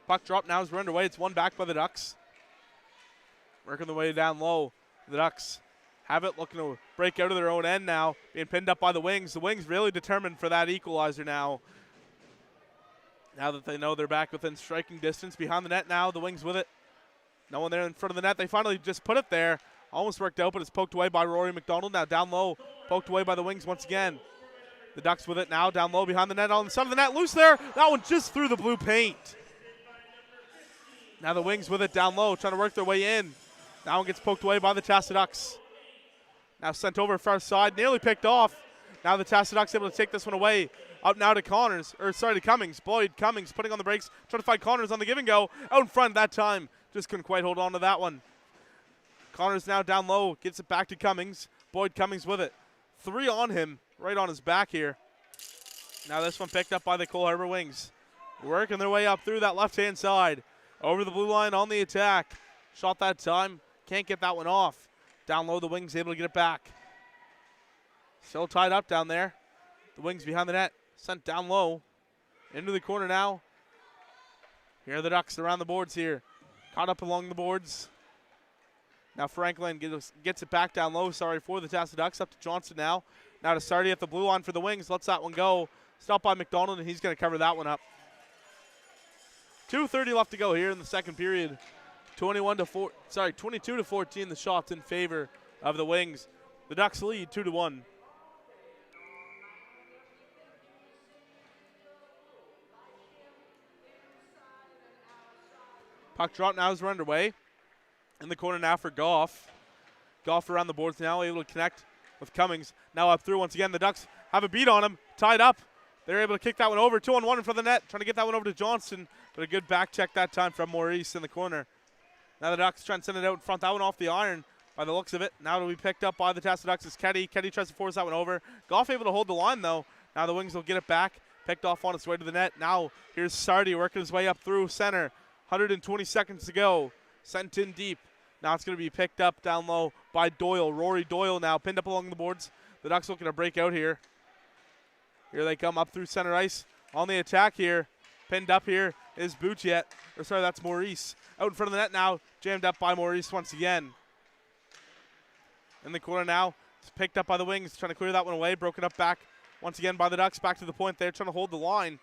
Puck drop now as we're underway. It's one back by the Ducks. Working the way down low. The Ducks have it, looking to break out of their own end now. Being pinned up by the Wings. The Wings really determined for that equalizer now. Now that they know they're back within striking distance. Behind the net now, the Wings with it. No one there in front of the net. They finally just put it there. Almost worked out, but it's poked away by Rory McDonald. Now down low, poked away by the Wings once again. The Ducks with it now, down low behind the net, on the side of the net. Loose there. That one just through the blue paint. Now the Wings with it down low, trying to work their way in. That one gets poked away by the Tassa Ducks. Now sent over far side, nearly picked off. Now the Tassa Ducks able to take this one away. Up now to to Cummings. Boyd Cummings putting on the brakes, trying to find Connors on the give and go. Out in front that time. Just couldn't quite hold on to that one. Connors now down low, gets it back to Cummings. Boyd Cummings with it. 3 on him, right on his back here. Now this one picked up by the Cole Harbour Wings. Working their way up through that left-hand side. Over the blue line on the attack. Shot that time. Can't get that one off. Down low, the Wings able to get it back. Still tied up down there. The Wings behind the net. Sent down low. Into the corner now. Here are the Ducks around the boards here. Caught up along the boards. Now Franklin gets it back down low. Sorry for the Tassa Ducks. Up to Johnson now. Now to Sardi at the blue line for the Wings. Lets that one go. Stopped by McDonald, and he's going to cover that one up. 2:30 left to go here in the second period. 22 to 14 the shots in favor of the Wings. The Ducks lead 2-1. Puck drop now as we're underway. In the corner now for Goff. Goff around the boards now, able to connect with Cummings. Now up through once again. The Ducks have a beat on him. Tied up. They're able to kick that one over. 2-on-1 in front of the net. Trying to get that one over to Johnston. But a good back check that time from Maurice in the corner. Now the Ducks trying to send it out in front. That one off the iron by the looks of it. Now it'll be picked up by the Tassa Ducks. It's Keddy. Keddy tries to force that one over. Goff able to hold the line though. Now the Wings will get it back. Picked off on its way to the net. Now here's Sardi working his way up through center. 120 seconds to go. Sent in deep. Now it's going to be picked up down low by Doyle. Rory Doyle now pinned up along the boards. The Ducks looking to break out here. Here they come up through center ice. On the attack here. Pinned up here is Boutiette. Or sorry, that's Maurice. Out in front of the net now. Jammed up by Maurice once again. In the corner now. It's picked up by the Wings. Trying to clear that one away. Broken up back once again by the Ducks. Back to the point there. Trying to hold the line.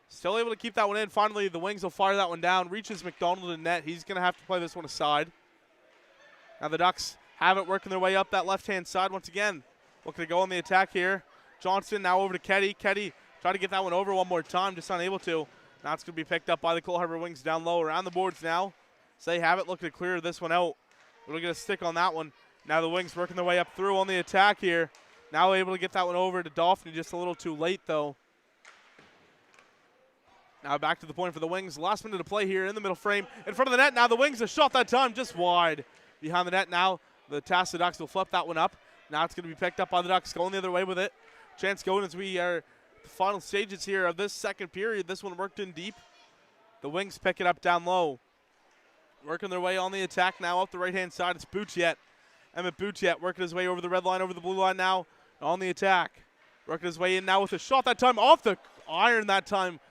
Still able to keep that one in. Finally, the Wings will fire that one down. Reaches McDonald in net. He's going to have to play this one aside. Now the Ducks have it working their way up that left-hand side once again. Looking to go on the attack here. Johnston now over to Keddy. Keddy try to get that one over one more time. Just unable to. Now it's going to be picked up by the Cole Harbour Wings down low. Around the boards now. So they have it looking to clear this one out. We'll get a stick on that one. Now the Wings working their way up through on the attack here. Now able to get that one over to Dauphin. Just a little too late though. Now back to the point for the Wings. Last minute to play here in the middle frame. In front of the net. Now the Wings have shot that time just wide. Behind the net now. The Tassa Ducks will flip that one up. Now it's going to be picked up by the Ducks, going the other way with it. Chance going as we are the final stages here of this second period. This one worked in deep. The Wings pick it up down low. Working their way on the attack now up the right-hand side. It's Bouchiet. Emmett Bouchiet working his way over the red line, over the blue line now on the attack. Working his way in now with a shot that time off the iron that time.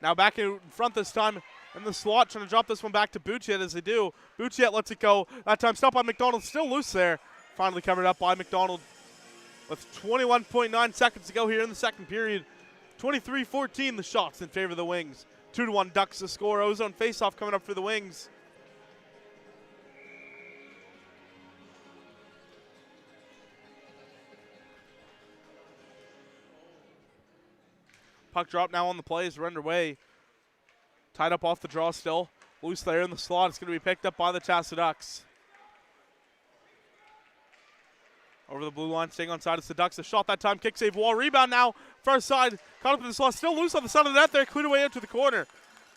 Now back in front this time in the slot, trying to drop this one back to Bouchiet as they do. Bouchiet lets it go. That time stopped by McDonald, still loose there. Finally covered up by McDonald with 21.9 seconds to go here in the second period. 23-14 the shots in favor of the Wings. 2-1 Ducks to score. Ozone faceoff coming up for the Wings. Puck drop now on the play as we're underway. Tied up off the draw still. Loose there in the slot. It's going to be picked up by the Tassa Ducks. Over the blue line, staying on side. It's the Ducks. A shot that time. Kick save wall. Rebound now. Far side. Caught up in the slot. Still loose on the side of the net there. Cleared away out to the corner.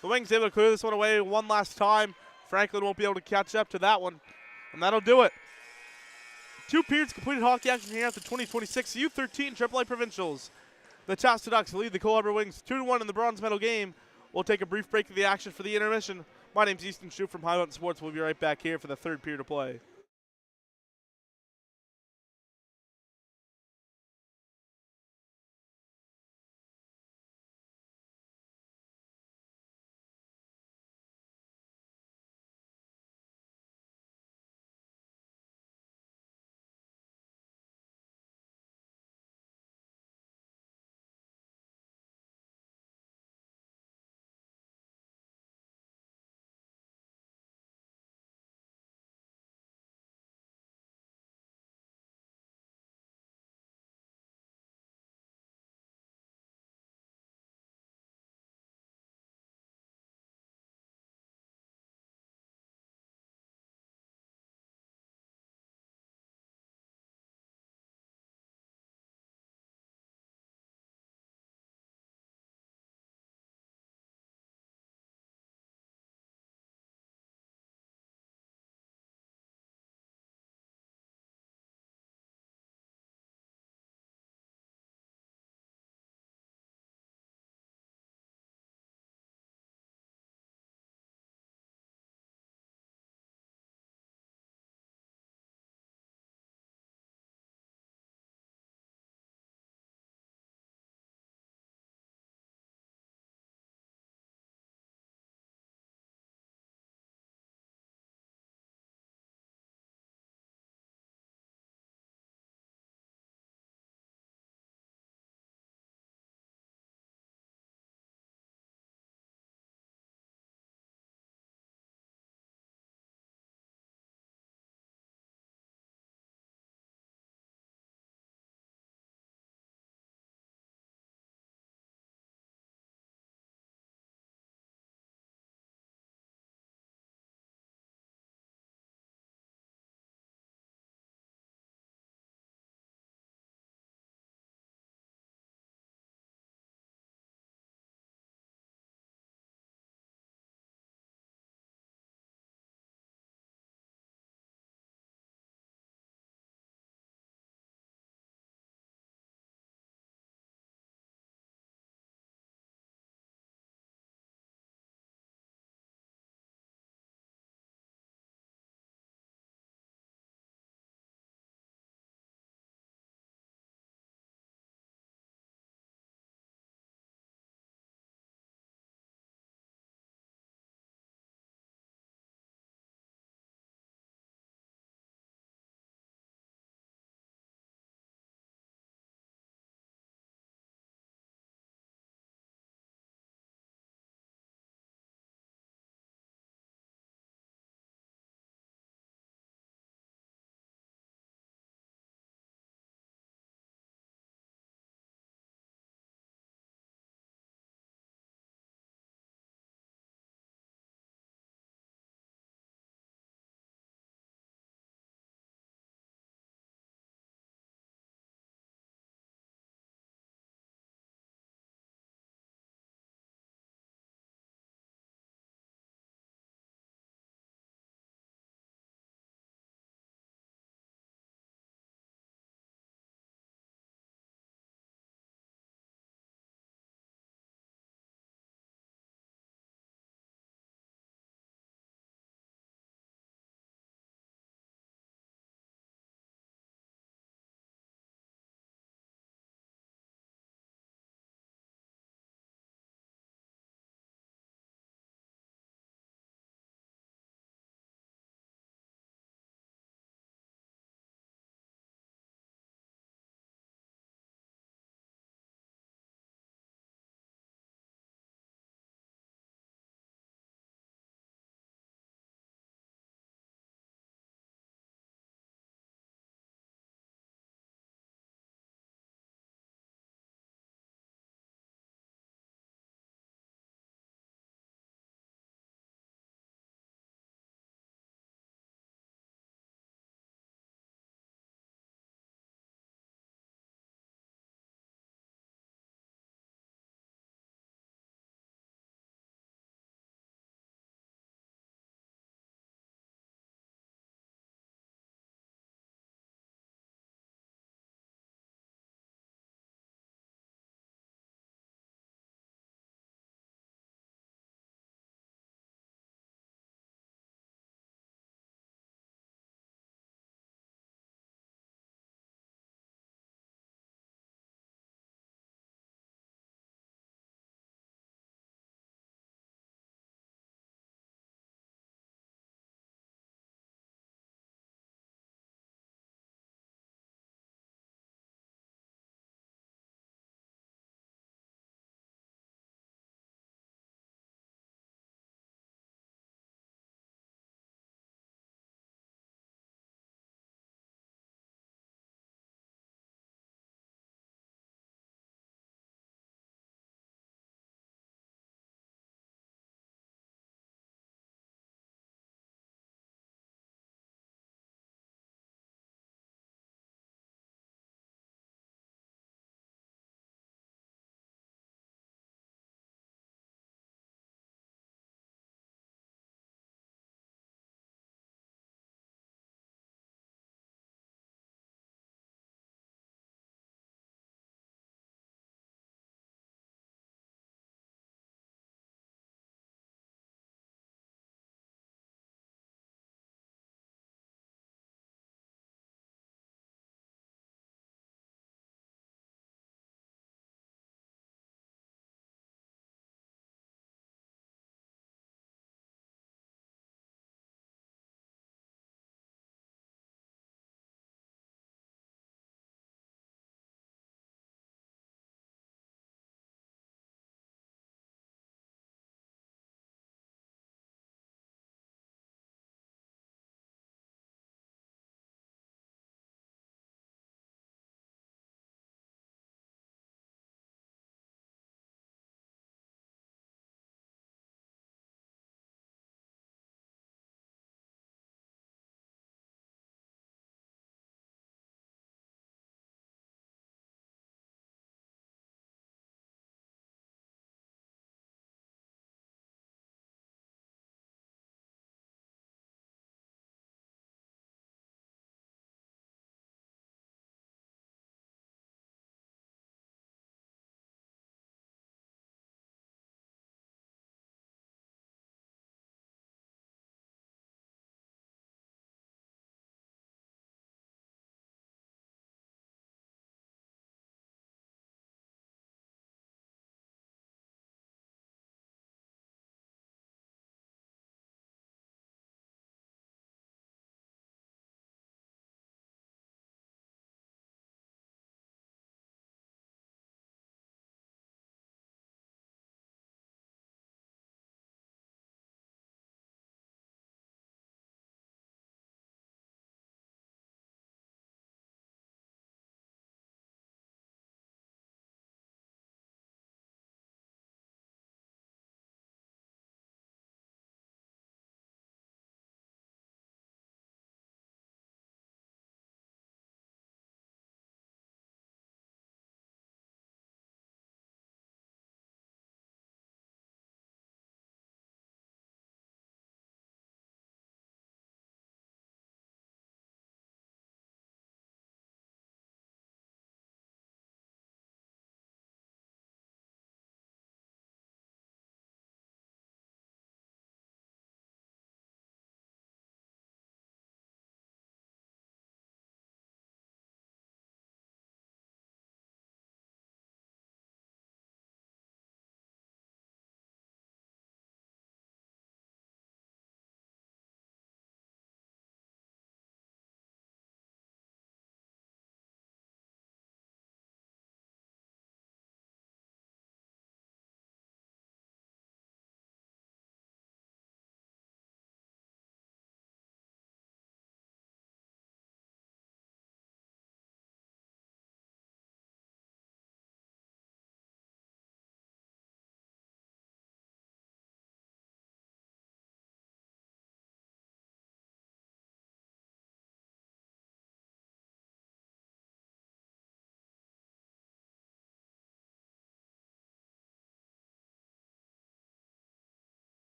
The Wings able to clear this one away one last time. Franklin won't be able to catch up to that one. And that'll do it. 2 periods completed hockey action here at the 2026 U13 AAA Provincials. The Tassa Ducks lead the Cole Harbour Wings 2-1 in the bronze medal game. We'll take a brief break of the action for the intermission. My name's Easton Shoup from High Mountain Sports. We'll be right back here for the third period of play.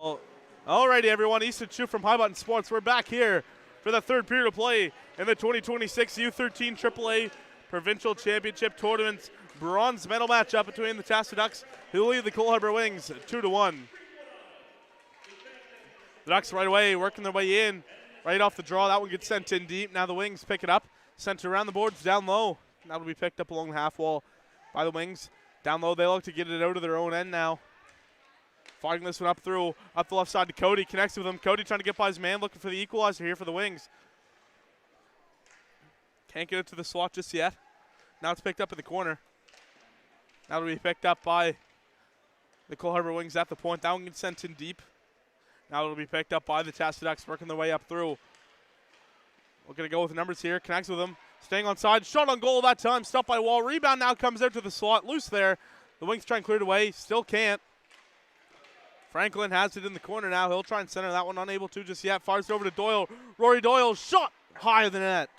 Alrighty, everyone. Easton Chu from High Button Sports. We're back here for the third period of play in the 2026 U13 AAA Provincial Championship Tournament's bronze medal matchup between the Tasta Ducks, who lead the Cole Harbour Wings 2-1. The Ducks right away working their way in, right off the draw. That one gets sent in deep. Now the Wings pick it up, sent around the boards down low. That'll be picked up along the half wall by the Wings. Down low, they look to get it out of their own end now. Fighting this one up the left side to Cody. Connects with him. Cody trying to get by his man, looking for the equalizer here for the Wings. Can't get it to the slot just yet. Now it's picked up in the corner. That'll be picked up by the Cole Harbour Wings at the point. That one gets sent in deep. Now it'll be picked up by the Tasta Ducks, working their way up through. We're going to go with the numbers here. Connects with them. Staying on side. Shot on goal that time. Stopped by Wall. Rebound now comes out to the slot. Loose there. The Wings try and clear it away. Still can't. Franklin has it in the corner now. He'll try and center that one. Unable to just yet. Fires it over to Doyle. Rory Doyle. Shot higher than net.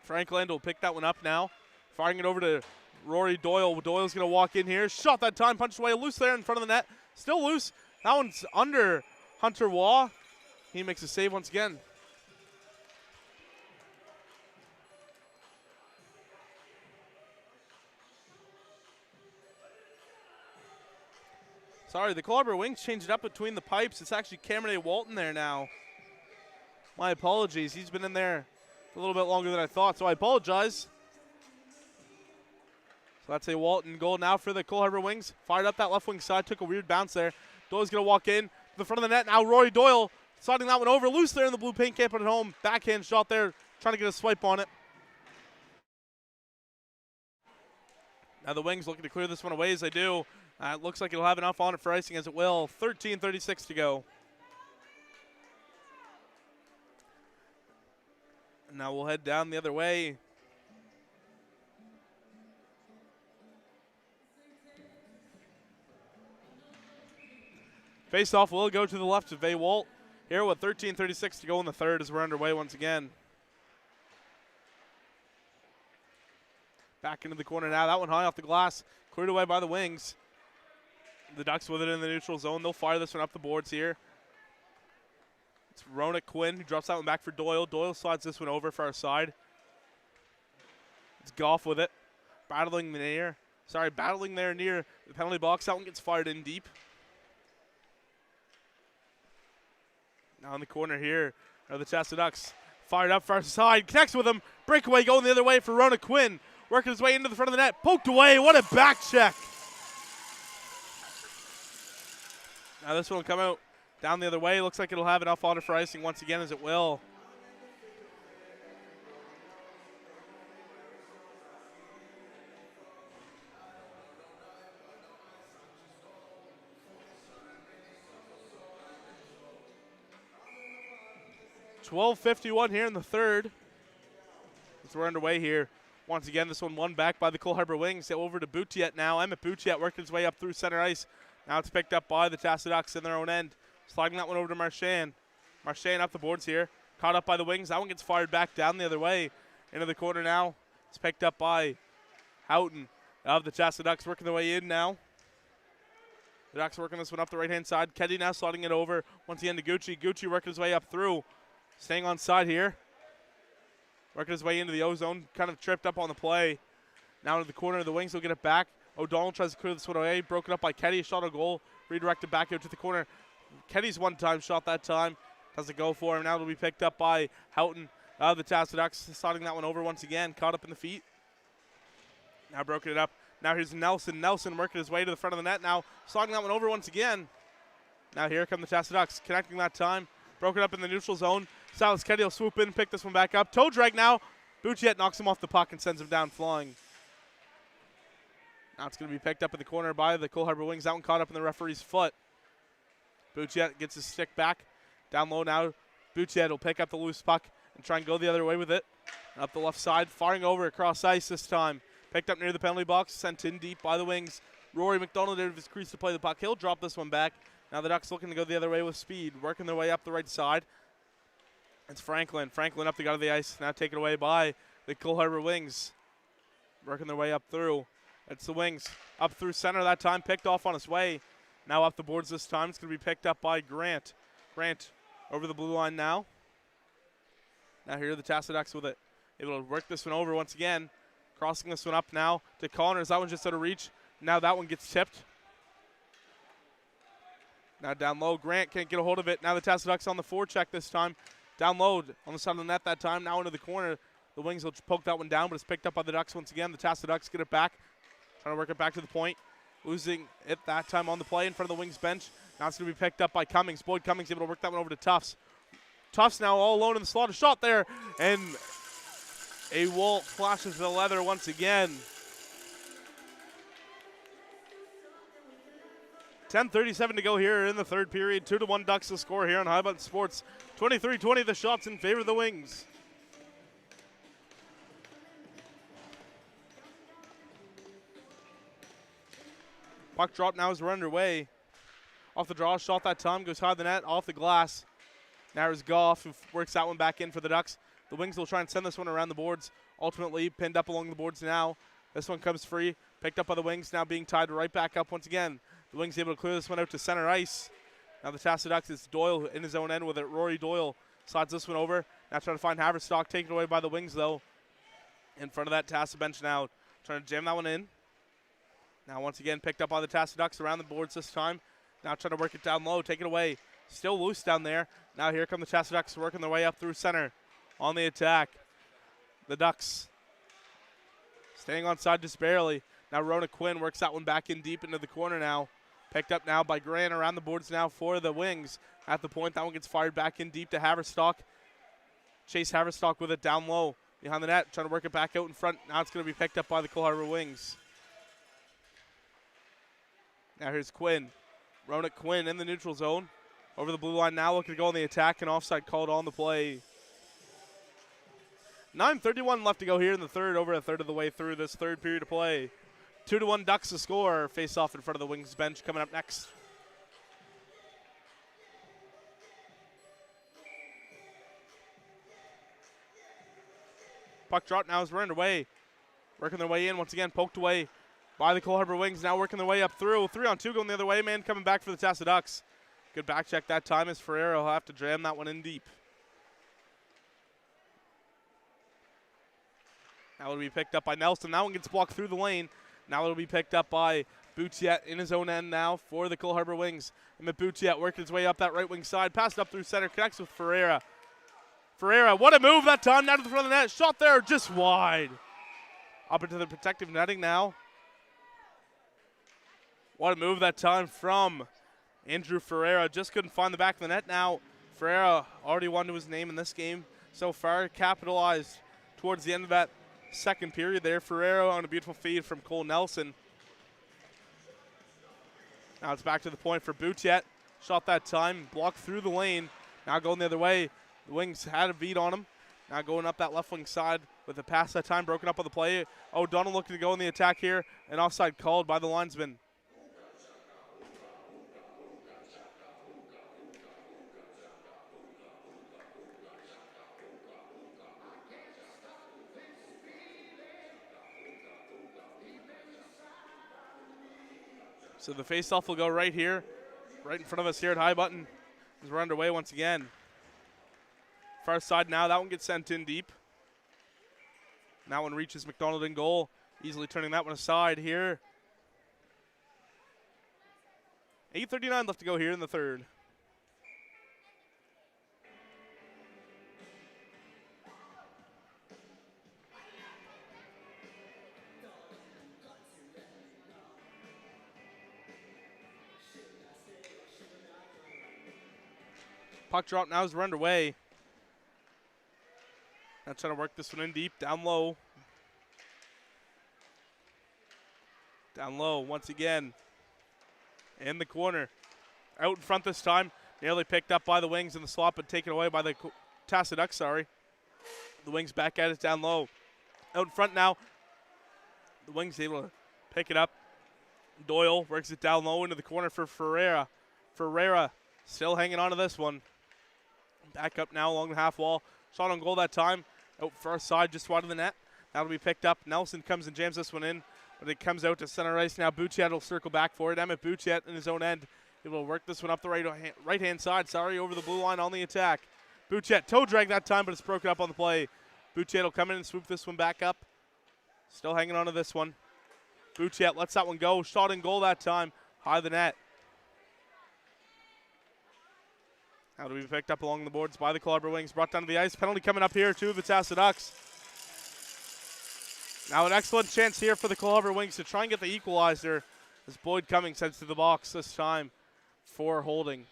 Franklin will pick that one up now. Firing it over to Rory Doyle. Doyle's going to walk in here. Shot that time. Punched away. Loose there in front of the net. Still loose. That one's under Hunter Waugh. He makes a save once again. Sorry, the Cole Harbour Wings changed it up between the pipes. It's actually Cameron A. Walton there now. My apologies. He's been in there a little bit longer than I thought, so I apologize. So that's a Walton goal now for the Cole Harbour Wings. Fired up that left wing side. Took a weird bounce there. Doyle's going to walk in to the front of the net. Now Rory Doyle sliding that one over. Loose there in the blue paint. Can't put it home. Backhand shot there. Trying to get a swipe on it. Now the Wings looking to clear this one away as they do. It looks like it'll have enough on it for icing as it will. 13:36 to go. And now we'll head down the other way. Face off will go to the left of Walt. Here with 13:36 to go in the third as we're underway once again. Back into the corner now. That one high off the glass. Cleared away by the Wings. The Ducks with it in the neutral zone. They'll fire this one up the boards here. It's Ronick Quinn who drops that one back for Doyle. Doyle slides this one over for our side. It's Goff with it. Battling there near the penalty box. That one gets fired in deep. Now in the corner here are the Tasta Ducks. Fired up for our side. Connects with him. Breakaway going the other way for Ronick Quinn. Working his way into the front of the net. Poked away. What a back check. Now this one will come out down the other way. Looks like it'll have enough on it for icing once again, as it will. .12:51 here in the third. As we're underway here. Once again, this one won back by the Cole Harbour Wings. Over to Boutiette now. Emmett Boutiette working his way up through center ice. Now it's picked up by the Tasta Ducks in their own end. Sliding that one over to Marchand. Marchand up the boards here. Caught up by the Wings. That one gets fired back down the other way. Into the corner now. It's picked up by Houghton of the Tasta Ducks, working their way in now. The Ducks working this one up the right-hand side. Keddy now sliding it over once again to Gucci. Gucci working his way up through. Staying on side here. Working his way into the O-zone. Kind of tripped up on the play. Now into the corner. The Wings will get it back. O'Donnell tries to clear this one away. Broken up by Keddy. Shot a goal. Redirected back out to the corner. Keddy's one-time shot that time. Doesn't go for him. Now it'll be picked up by Houghton of the Tasta Ducks. Sliding that one over once again. Caught up in the feet. Now broken it up. Now here's Nelson. Nelson working his way to the front of the net now. Sliding that one over once again. Now here come the Tasta Ducks. Connecting that time. Broken up in the neutral zone. Silas Keddy will swoop in and pick this one back up. Toe drag now. Boutiette knocks him off the puck and sends him down flying. Now it's going to be picked up in the corner by the Cole Harbour Wings. That one caught up in the referee's foot. Boutiette gets his stick back. Down low now. Boutiette will pick up the loose puck and try and go the other way with it. And up the left side, firing over across ice this time. Picked up near the penalty box, sent in deep by the Wings. Rory McDonald out of his crease to play the puck. He'll drop this one back. Now the Ducks looking to go the other way with speed, working their way up the right side. It's Franklin. Franklin up the gut of the ice. Now taken away by the Cole Harbour Wings. Working their way up through. It's the Wings up through center that time. Picked off on its way. Now up the boards this time. It's going to be picked up by Grant. Grant over the blue line now. Now here are the Tassiducks with it. Able to work this one over once again. Crossing this one up now to Connors. That one's just out of reach. Now that one gets tipped. Now down low. Grant can't get a hold of it. Now the Tassiducks on the forecheck this time. Down low on the side of the net that time. Now into the corner. The Wings will poke that one down, but it's picked up by the Ducks once again. The Tassiducks get it back. Trying to work it back to the point. Losing it that time on the play in front of the Wings bench. Now it's going to be picked up by Cummings. Boyd Cummings able to work that one over to Tufts. Tufts now all alone in the slot. A shot there. And a Walt flashes the leather once again. 10:37 to go here in the third period. 2-1 Ducks to score here on High Button Sports. 23-20 the shots in favor of the Wings. Puck drop now as we're underway. Off the draw, shot that time, goes high of the net, off the glass. Now is Goff, who works that one back in for the Ducks. The Wings will try and send this one around the boards. Ultimately pinned up along the boards now. This one comes free, picked up by the Wings, now being tied right back up once again. The Wings able to clear this one out to center ice. Now the Tassiducks, it's Doyle in his own end with it. Rory Doyle slides this one over. Now trying to find Haverstock, taken away by the Wings though. In front of that Tassi bench now, trying to jam that one in. Now once again picked up by the Tassiducks around the boards this time. Now trying to work it down low, take it away. Still loose down there. Now here come the Tassiducks working their way up through center on the attack. The Ducks staying on side just barely. Now Rona Quinn works that one back in deep into the corner now. Picked up now by Grant around the boards now for the Wings. At the point, that one gets fired back in deep to Haverstock. Chase Haverstock with it down low behind the net, trying to work it back out in front. Now it's going to be picked up by the Cole Harbour Wings. Now here's Quinn. Rona Quinn in the neutral zone. Over the blue line now, looking to go on the attack, and offside called on the play. 9:31 left to go here in the third, over a third of the way through this third period of play. 2-1 Ducks to score. Face off in front of the Wings bench coming up next. Puck drop now as we're underway. Working their way in once again, poked away by the Cole Harbour Wings. Now working their way up through. 3-on-2 going the other way. Man coming back for the Tassiducks. Good back check that time as Ferreira will have to jam that one in deep. Now it'll be picked up by Nelson. That one gets blocked through the lane. Now it'll be picked up by Boutiette in his own end now for the Cole Harbour Wings. And Boutiette working his way up that right wing side. Passed up through center. Connects with Ferreira. Ferreira, what a move that time. Down to the front of the net. Shot there just wide. Up into the protective netting now. What a move that time from Andrew Ferreira. Just couldn't find the back of the net now. Ferreira already won to his name in this game so far. Capitalized towards the end of that second period there. Ferreira on a beautiful feed from Cole Nelson. Now it's back to the point for Boutiette. Shot that time, blocked through the lane. Now going the other way. The Wings had a beat on him. Now going up that left wing side with a pass that time, broken up on the play. O'Donnell looking to go in the attack here. An offside called by the linesman. So the face-off will go right here, right in front of us here at High Button as we're underway once again. Far side now, that one gets sent in deep. That one reaches McDonald in goal, easily turning that one aside here. 8:39 left to go here in the third. Puck drop now as we're underway. Now trying to work this one in deep, down low. Down low once again. In the corner. Out in front this time. Nearly picked up by the Wings in the slot, but taken away by the Tassiducks, sorry. The Wings back at it down low. Out in front now. The Wings able to pick it up. Doyle works it down low into the corner for Ferreira. Ferreira still hanging on to this one. Back up now along the half wall. Shot on goal that time. Out far side, just wide of the net. That'll be picked up. Nelson comes and jams this one in. But it comes out to center ice now. Bouchet will circle back for it. Emmett Bouchet in his own end. Able to work this one up the right-hand side. Over the blue line on the attack. Bouchet toe drag that time, but it's broken up on the play. Bouchet will come in and swoop this one back up. Still hanging on to this one. Bouchet lets that one go. Shot and goal that time. High the net. Now to be picked up along the boards by the Cole Harbour Wings. Brought down to the ice. Penalty coming up here to the Tassa Ducks. Now an excellent chance here for the Cole Harbour Wings to try and get the equalizer as Boyd Cummings heads to the box this time for holding.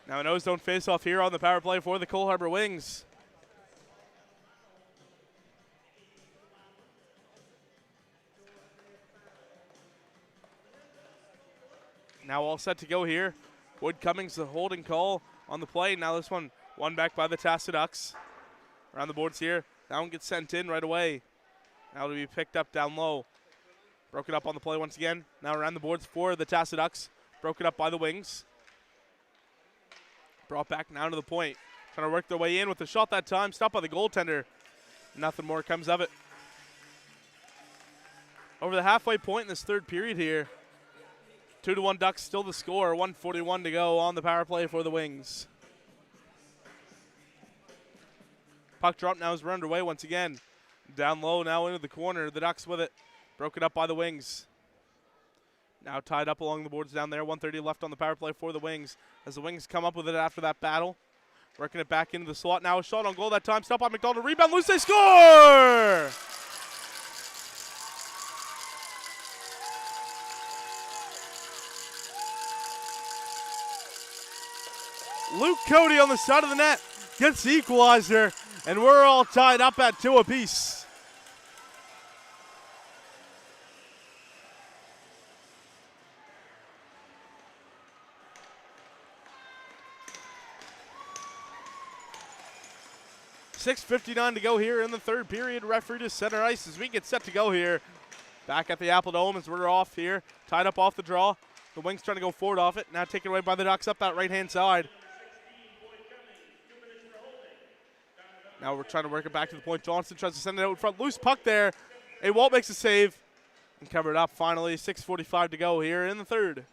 Now a nose zone face-off here on the power play for the Cole Harbour Wings. Now all set to go here. Boyd Cummings, the holding call on the play. Now this one back by the Tassa Ducks. Around the boards here. That one gets sent in right away. Now to be picked up down low. Broken up on the play once again. Now around the boards for the Tassa Ducks. Broken up by the Wings. Brought back now to the point. Trying to work their way in with the shot that time. Stopped by the goaltender. Nothing more comes of it. Over the halfway point in this third period here. 2-1 Ducks still the score. 1:41 to go on the power play for the Wings. Puck drop now as we're underway once again. Down low now into the corner. The Ducks with it. Broken up by the Wings. Now tied up along the boards down there. 1:30 left on the power play for the Wings. As the Wings come up with it after that battle. Working it back into the slot. Now a shot on goal that time. Stop by McDonald. Rebound loose. They score! Luke Cody on the side of the net gets the equalizer, and we're all tied up at 2 apiece. .6:59 to go here in the third period. Referee to center ice as we get set to go here. Back at the Apple Dome as we're off here. Tied up off the draw. The Wings trying to go forward off it. Now taken away by the Ducks up that right-hand side. Now we're trying to work it back to the point. Johnson tries to send it out in front. Loose puck there. Walt makes a save and covered up finally. 6:45 to go here in the third.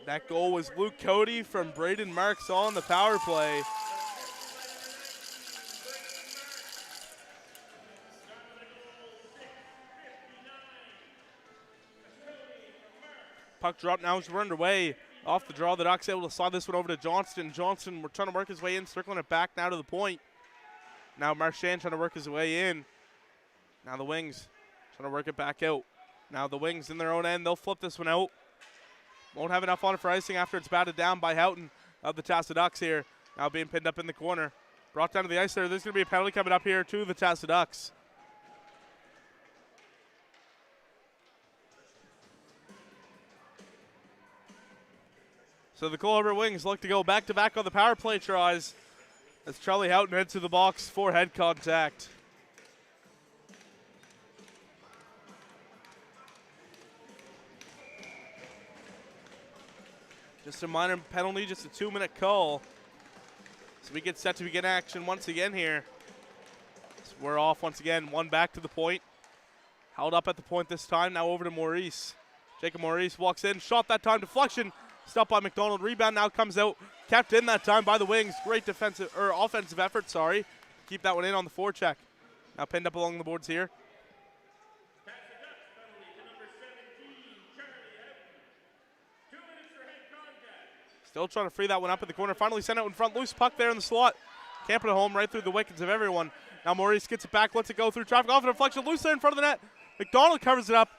That goal was Luke Cody from Braden Marks on the power play. Puck drop now as we're underway. Off the draw, the Ducks able to slide this one over to Johnston. Johnston, we're trying to work his way in, circling it back now to the point. Now Marchand trying to work his way in. Now the Wings trying to work it back out. Now the Wings in their own end, they'll flip this one out. Won't have enough on it for icing after it's batted down by Houghton of the Tassa Ducks here. Now being pinned up in the corner. Brought down to the ice there. There's going to be a penalty coming up here to the Tassa Ducks. So the Cole Harbour Wings look to go back-to-back on the power play tries as Charlie Houghton heads to the box for head contact. Just a minor penalty, just a 2-minute call. So we get set to begin action once again here. So we're off once again, one back to the point. Held up at the point this time, now over to Maurice. Jacob Maurice walks in, shot that time, deflection. Stopped by McDonald. Rebound now comes out. Kept in that time by the Wings. Great defensive or offensive effort, sorry. Keep that one in on the forecheck. Now pinned up along the boards here. Still trying to free that one up in the corner. Finally sent out in front. Loose puck there in the slot. Can't put it home right through the wickets of everyone. Now Maurice gets it back. Lets it go through traffic. Off a deflection. Loose there in front of the net. McDonald covers it up.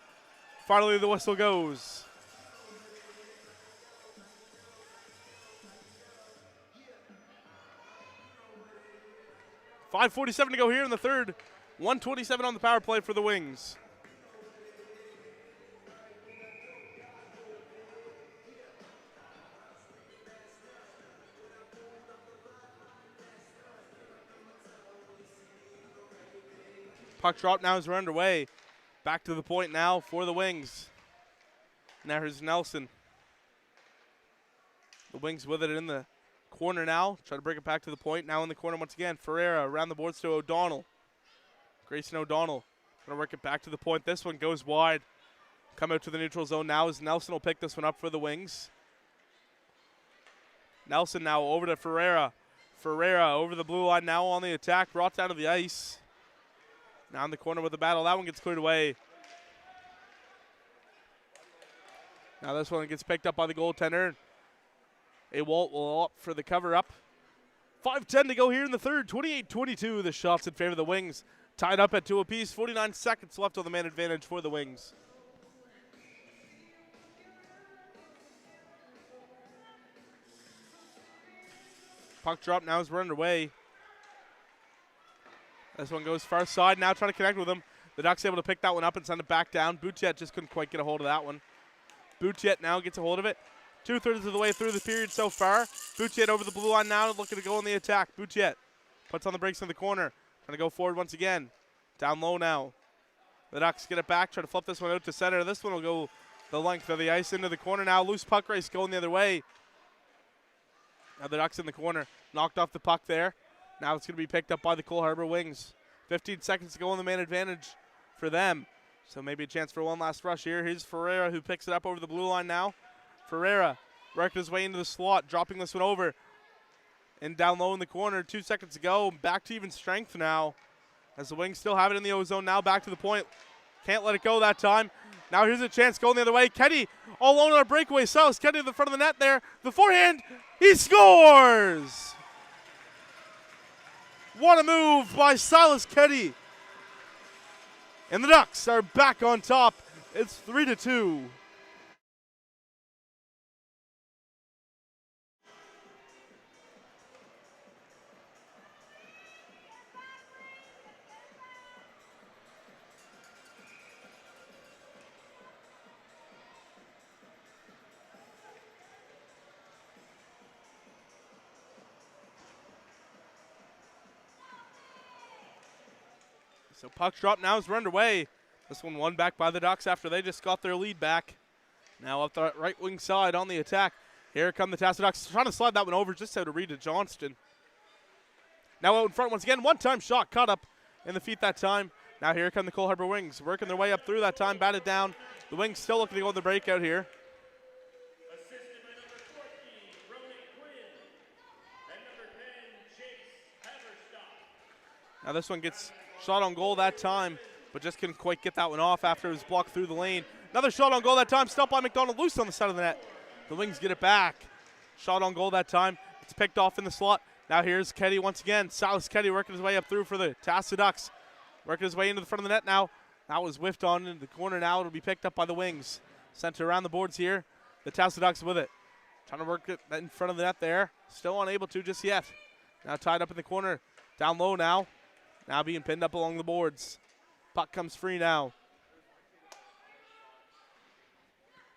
Finally the whistle goes. .5:47 to go here in the third. 1:27 on the power play for the Wings. Puck drop now as we're underway. Back to the point now for the Wings. Now here's Nelson. The Wings with it in the corner now. Try to bring it back to the point. Now in the corner once again. Ferreira around the boards to O'Donnell. Grayson O'Donnell trying to work it back to the point. This one goes wide. Come out to the neutral zone now as Nelson will pick this one up for the Wings. Nelson now over to Ferreira. Ferreira over the blue line now on the attack. Brought down to the ice. Now in the corner with the battle. That one gets cleared away. Now this one gets picked up by the goaltender. Awalt will up for the cover up. 5:10 to go here in the third. 28-22. The shots in favor of the Wings. Tied up at 2 apiece. 49 seconds left on the man advantage for the Wings. Puck drop now as we're underway. This one goes far side now trying to connect with him. The Ducks able to pick that one up and send it back down. Boutiet just couldn't quite get a hold of that one. Boutiet now gets a hold of it. 2/3 of the way through the period so far. Boutiet over the blue line now looking to go on the attack. Boutiet puts on the brakes in the corner. Trying to go forward once again. Down low now. The Ducks get it back. Try to flip this one out to center. This one will go the length of the ice into the corner now. Loose puck race going the other way. Now the Ducks in the corner. Knocked off the puck there. Now it's going to be picked up by the Cole Harbour Wings. 15 seconds to go on the man advantage for them. So maybe a chance for one last rush here. Here's Ferreira who picks it up over the blue line now. Ferreira working his way into the slot, dropping this one over. And down low in the corner, 2 seconds to go. Back to even strength now. As the Wings still have it in the O-zone now, back to the point. Can't let it go that time. Now here's a chance going the other way. Kenny all alone on a breakaway. Silas Kenny to the front of the net there. The forehand, he scores! What a move by Silas Kenny. And the Ducks are back on top. It's 3-2. So puck drop now as we're underway. This one won back by the Ducks after they just got their lead back. Now up the right wing side on the attack. Here come the Tassa Ducks trying to slide that one over just out to Rita Johnston. Now out in front once again. One-time shot caught up in the feet that time. Now here come the Cole Harbour Wings working their way up through that time. Batted down. The Wings still looking to go on the breakout here. Assisted by number 14, Ronan Quinn, and number 10, Chase Haverstock. Now this one gets shot on goal that time, but just couldn't quite get that one off after it was blocked through the lane. Another shot on goal that time, stopped by McDonald, loose on the side of the net. The Wings get it back. Shot on goal that time. It's picked off in the slot. Now here's Keddy once again. Silas Keddy working his way up through for the Tassa Ducks. Working his way into the front of the net now. That was whiffed on into the corner now. It'll be picked up by the Wings. Sent around the boards here. The Tassa Ducks with it. Trying to work it in front of the net there. Still unable to just yet. Now tied up in the corner. Down low now. Now being pinned up along the boards. Puck comes free now.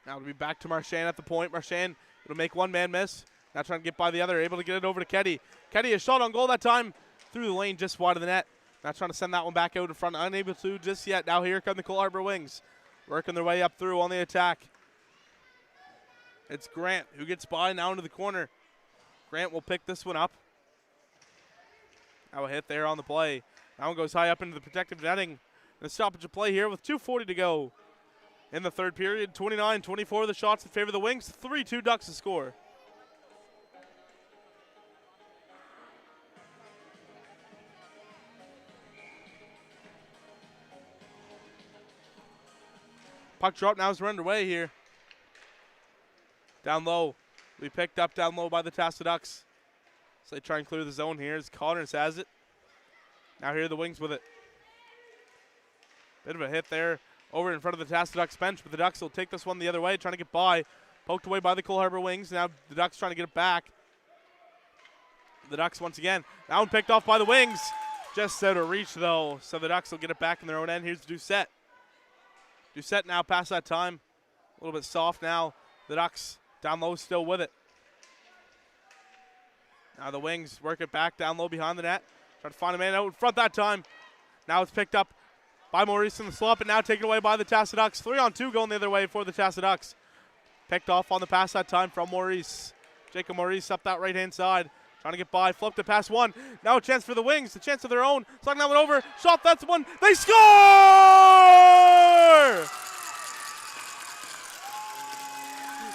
Now it'll be back to Marchand at the point. Marchand, it'll make one man miss. Now trying to get by the other. Able to get it over to Keddy. Keddy, a shot on goal that time. Through the lane just wide of the net. Now trying to send that one back out in front. Unable to just yet. Now here come the Cole Harbour Wings. Working their way up through on the attack. It's Grant who gets by now into the corner. Grant will pick this one up. Now a hit there on the play. That one goes high up into the protective netting. And a stoppage of play here with 2:40 to go in the third period. 29-24 the shots in favor of the Wings. 3-2 Ducks to score. Puck drop now as we're underway here. Down low. We picked up down low by the Tassa Ducks. So they try and clear the zone here as Connors has it. Now here are the Wings with it. Bit of a hit there over in front of the Tassa Ducks bench, but the Ducks will take this one the other way, trying to get by. Poked away by the Cole Harbour Wings. Now the Ducks trying to get it back. The Ducks once again. That one picked off by the Wings. Just out of reach though, so the Ducks will get it back in their own end. Here's Doucette. Doucette now past that time. A little bit soft now. The Ducks down low still with it. Now the Wings work it back down low behind the net. Trying to find a man out in front that time. Now it's picked up by Maurice in the slump, and now taken away by the Tassa Ducks. 3-on-2 going the other way for the Tassa Ducks. Picked off on the pass that time from Maurice. Jacob Maurice up that right-hand side. Trying to get by, flip to pass one. Now a chance for the Wings, a chance of their own. Sliding that one over, shot, that's one. They score!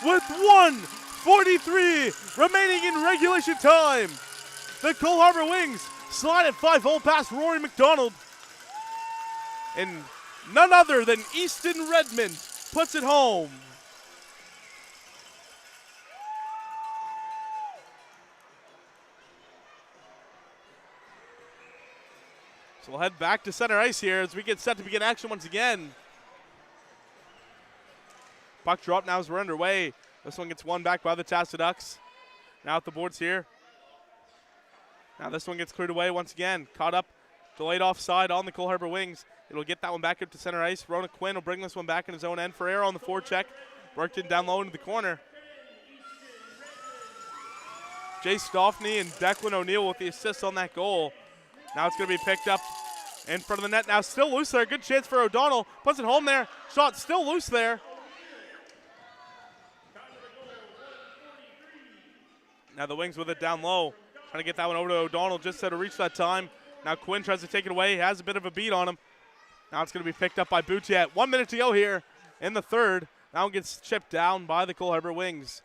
With 1:43 remaining in regulation time, the Cole Harbour Wings slide it 5-hole past Rory McDonald. And none other than Easton Redmond puts it home. So we'll head back to center ice here as we get set to begin action once again. Puck drop now as we're underway. This one gets won back by the Tassa Ducks. Now at the boards here. Now this one gets cleared away once again. Caught up, delayed offside on the Cole Harbour Wings. It'll get that one back up to center ice. Rona Quinn will bring this one back in his own end. Ferreira on the forecheck. Worked it down low into the corner. Jay Stoffney and Declan O'Neill with the assist on that goal. Now it's going to be picked up in front of the net. Now still loose there. Good chance for O'Donnell. Puts it home there. Shot still loose there. Now the Wings with it down low. Trying to get that one over to O'Donnell just to reach that time. Now Quinn tries to take it away. He has a bit of a beat on him. Now it's going to be picked up by Boutiette. 1 minute to go here in the third. Now it gets chipped down by the Cole Harbour Wings.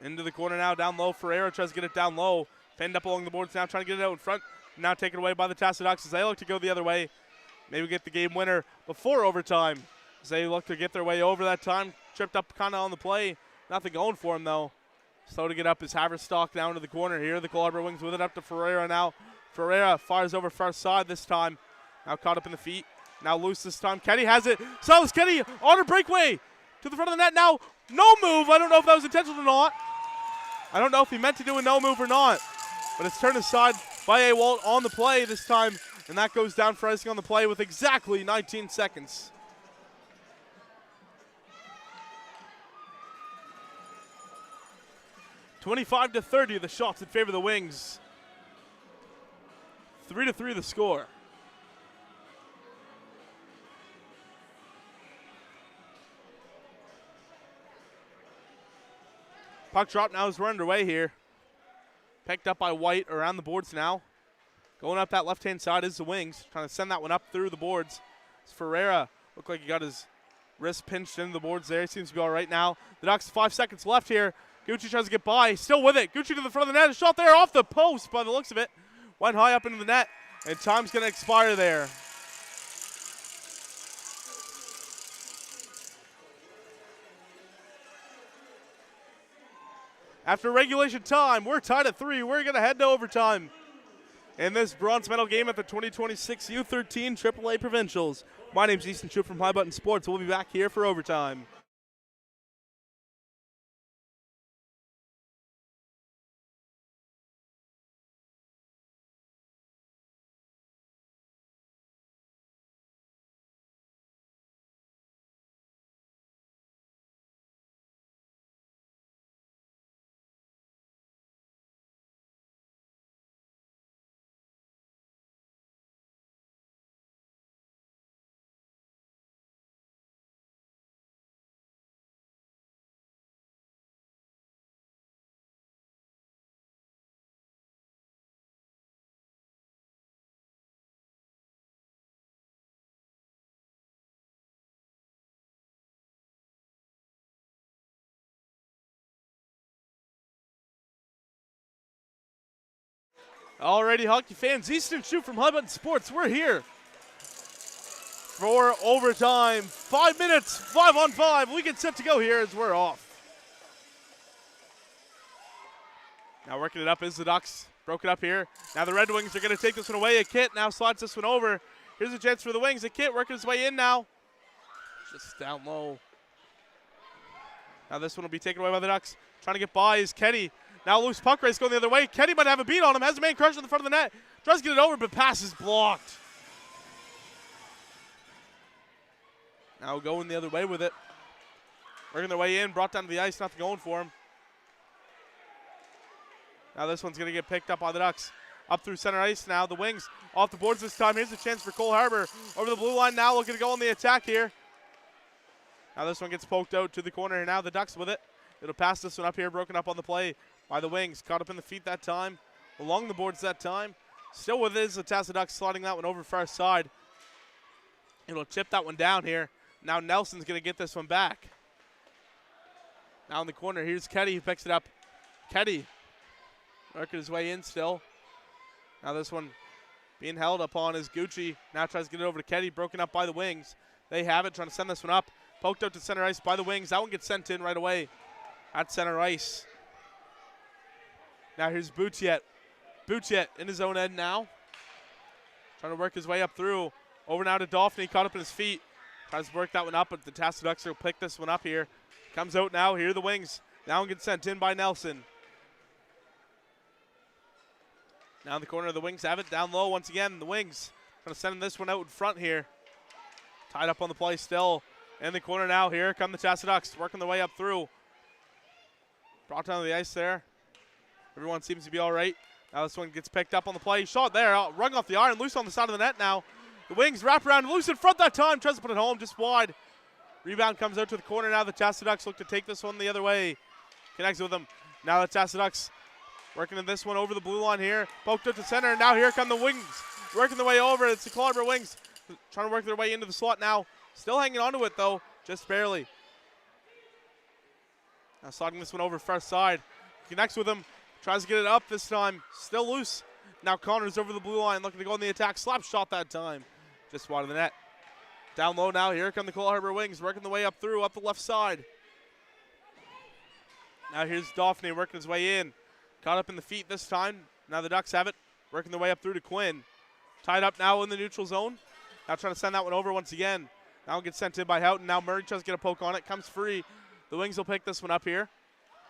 Into the corner now, down low. Ferreira tries to get it down low. Pinned up along the boards now, trying to get it out in front. Now taken away by the Tassa Ducks as they look to go the other way. Maybe get the game winner before overtime. As they look to get their way over that time. Tripped up kind of on the play. Nothing going for him though. Slow to get up is Haverstock down to the corner here. The Cole Harbour Wings with it up to Ferreira now. Ferreira fires over far side this time. Now caught up in the feet. Now loose this time. Kenny has it. Silas Kenny on a breakaway to the front of the net now. No move. I don't know if that was intentional or not. I don't know if he meant to do a no move or not. But it's turned aside by A. Walt on the play this time. And that goes down for icing on the play with exactly 19 seconds. (25-30), the shots in favor of the Wings. 3-3 the score. Puck drop now as we're underway here. Picked up by White around the boards now. Going up that left-hand side is the Wings. Trying to send that one up through the boards. It's Ferreira. Looked like he got his wrist pinched into the boards there. He seems to be all right now. The Ducks 5 seconds left here. Gucci tries to get by. Still with it. Gucci to the front of the net. A shot there off the post by the looks of it. Went high up into the net. And time's going to expire there. After regulation time, we're tied at 3. We're going to head to overtime in this bronze medal game at the 2026 U13 AAA Provincials. My name's Easton Troop from High Button Sports. We'll be back here for overtime. Alrighty, hockey fans, Easton Shoot from High Button Sports. We're here for overtime. 5 minutes, 5-on-5. We get set to go here as we're off. Now working it up is the Ducks. Broke it up here. Now the Red Wings are going to take this one away. A Kit now slides this one over. Here's a chance for the Wings. A Kit working his way in now. Just down low. Now this one will be taken away by the Ducks. Trying to get by is Kenny. Now loose puck race going the other way. Kenny might have a beat on him. Has a man crushed in the front of the net. Tries to get it over, but pass is blocked. Now going the other way with it. Working their way in. Brought down to the ice. Nothing going for him. Now this one's going to get picked up by the Ducks. up through center ice now. The Wings off the boards this time. Here's a chance for Cole Harbour over the blue line now, looking to go on the attack here. Now this one gets poked out to the corner, and now the Ducks with it. It'll pass this one up here, broken up on the play by the Wings. Caught up in the feet that time, along the boards that time. Still with it is the Tassa Ducks, sliding that one over far side. It'll chip that one down here. Now Nelson's going to get this one back. Now in the corner, here's Keddy who picks it up. Keddy working his way in still. Now this one being held upon is Gucci. Now tries to get it over to Keddy, broken up by the Wings. They have it, trying to send this one up. Poked out to center ice by the Wings. That one gets sent in right away at center ice. Now here's Boutiet. Boutiet in his own end now. Trying to work his way up through. Over now to Dauphin, caught up in his feet. Tries to work that one up, but the Tassa Ducks will pick this one up here. Comes out now, here are the Wings. Now one gets sent in by Nelson. Now in the corner, the Wings have it down low once again. The Wings trying to send this one out in front here. Tied up on the play still. In the corner now, here come the Tassa Ducks, working their way up through. Brought down to the ice there. Everyone seems to be all right. Now this one gets picked up on the play. Shot there, rung off the iron, loose on the side of the net now. The Wings wrap around, loose in front that time. Tries to put it home, just wide. Rebound comes out to the corner now. The Tassa Ducks look to take this one the other way. Connects with them. Now the Tassa Ducks working in this one over the blue line here. Poked up to center. Now here come the Wings. Working their way over. It's the Caliber Wings. Trying to work their way into the slot now. Still hanging on to it though. Just barely. Now sliding this one over first side. Connects with him. Tries to get it up this time. Still loose. Now Connors over the blue line looking to go on the attack. Slap shot that time. Just wide of the net. Down low now. Here come the Cole Harbour Wings working the way up through, up the left side. Now here's Dauphin working his way in. Caught up in the feet this time. Now the Ducks have it. Working their way up through to Quinn. Tied up now in the neutral zone. Now trying to send that one over once again. Now it gets sent in by Houghton. Now Murray tries to get a poke on it. Comes free. The Wings will pick this one up here.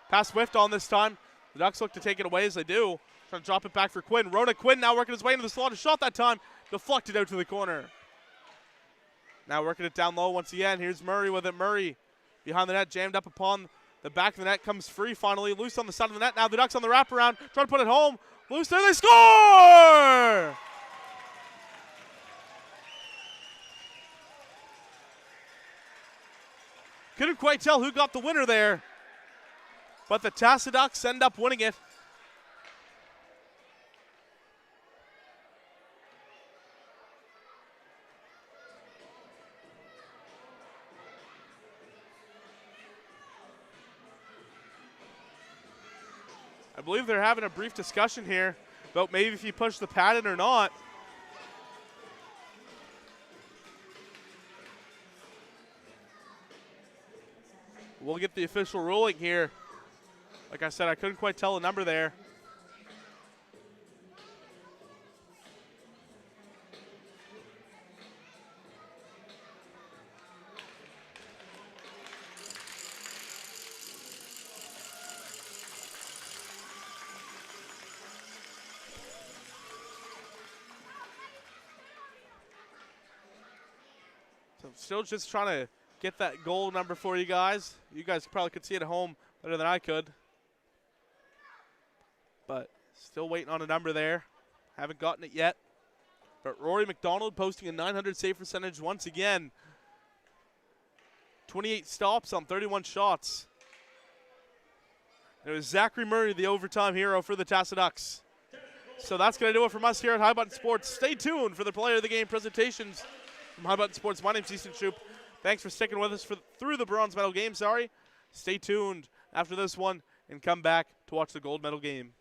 Pass whiffed on this time. The Ducks look to take it away as they do. Trying to drop it back for Quinn. Rona Quinn now working his way into the slot. A shot that time. Deflected out to the corner. Now working it down low once again. Here's Murray with it. Murray behind the net, jammed up upon the back of the net. Comes free finally. Loose on the side of the net. Now the Ducks on the wraparound. Trying to put it home. Loose there. They score! Couldn't quite tell who got the winner there. But the Tassa Ducks end up winning it. I believe they're having a brief discussion here about maybe if you push the pad in or not. We'll get the official ruling here. Like I said, I couldn't quite tell the number there. So I'm still just trying to get that goal number for you guys. You guys probably could see it at home better than I could. But still waiting on a number there. Haven't gotten it yet. But Rory McDonald posting a .900 save percentage once again. 28 stops on 31 shots. It was Zachary Murray, the overtime hero for the Tassa Ducks. So that's going to do it from us here at High Button Sports. Stay tuned for the Player of the Game presentations from High Button Sports. My name's Easton Shoup. Thanks for sticking with us through the bronze medal game. Stay tuned after this one and come back to watch the gold medal game.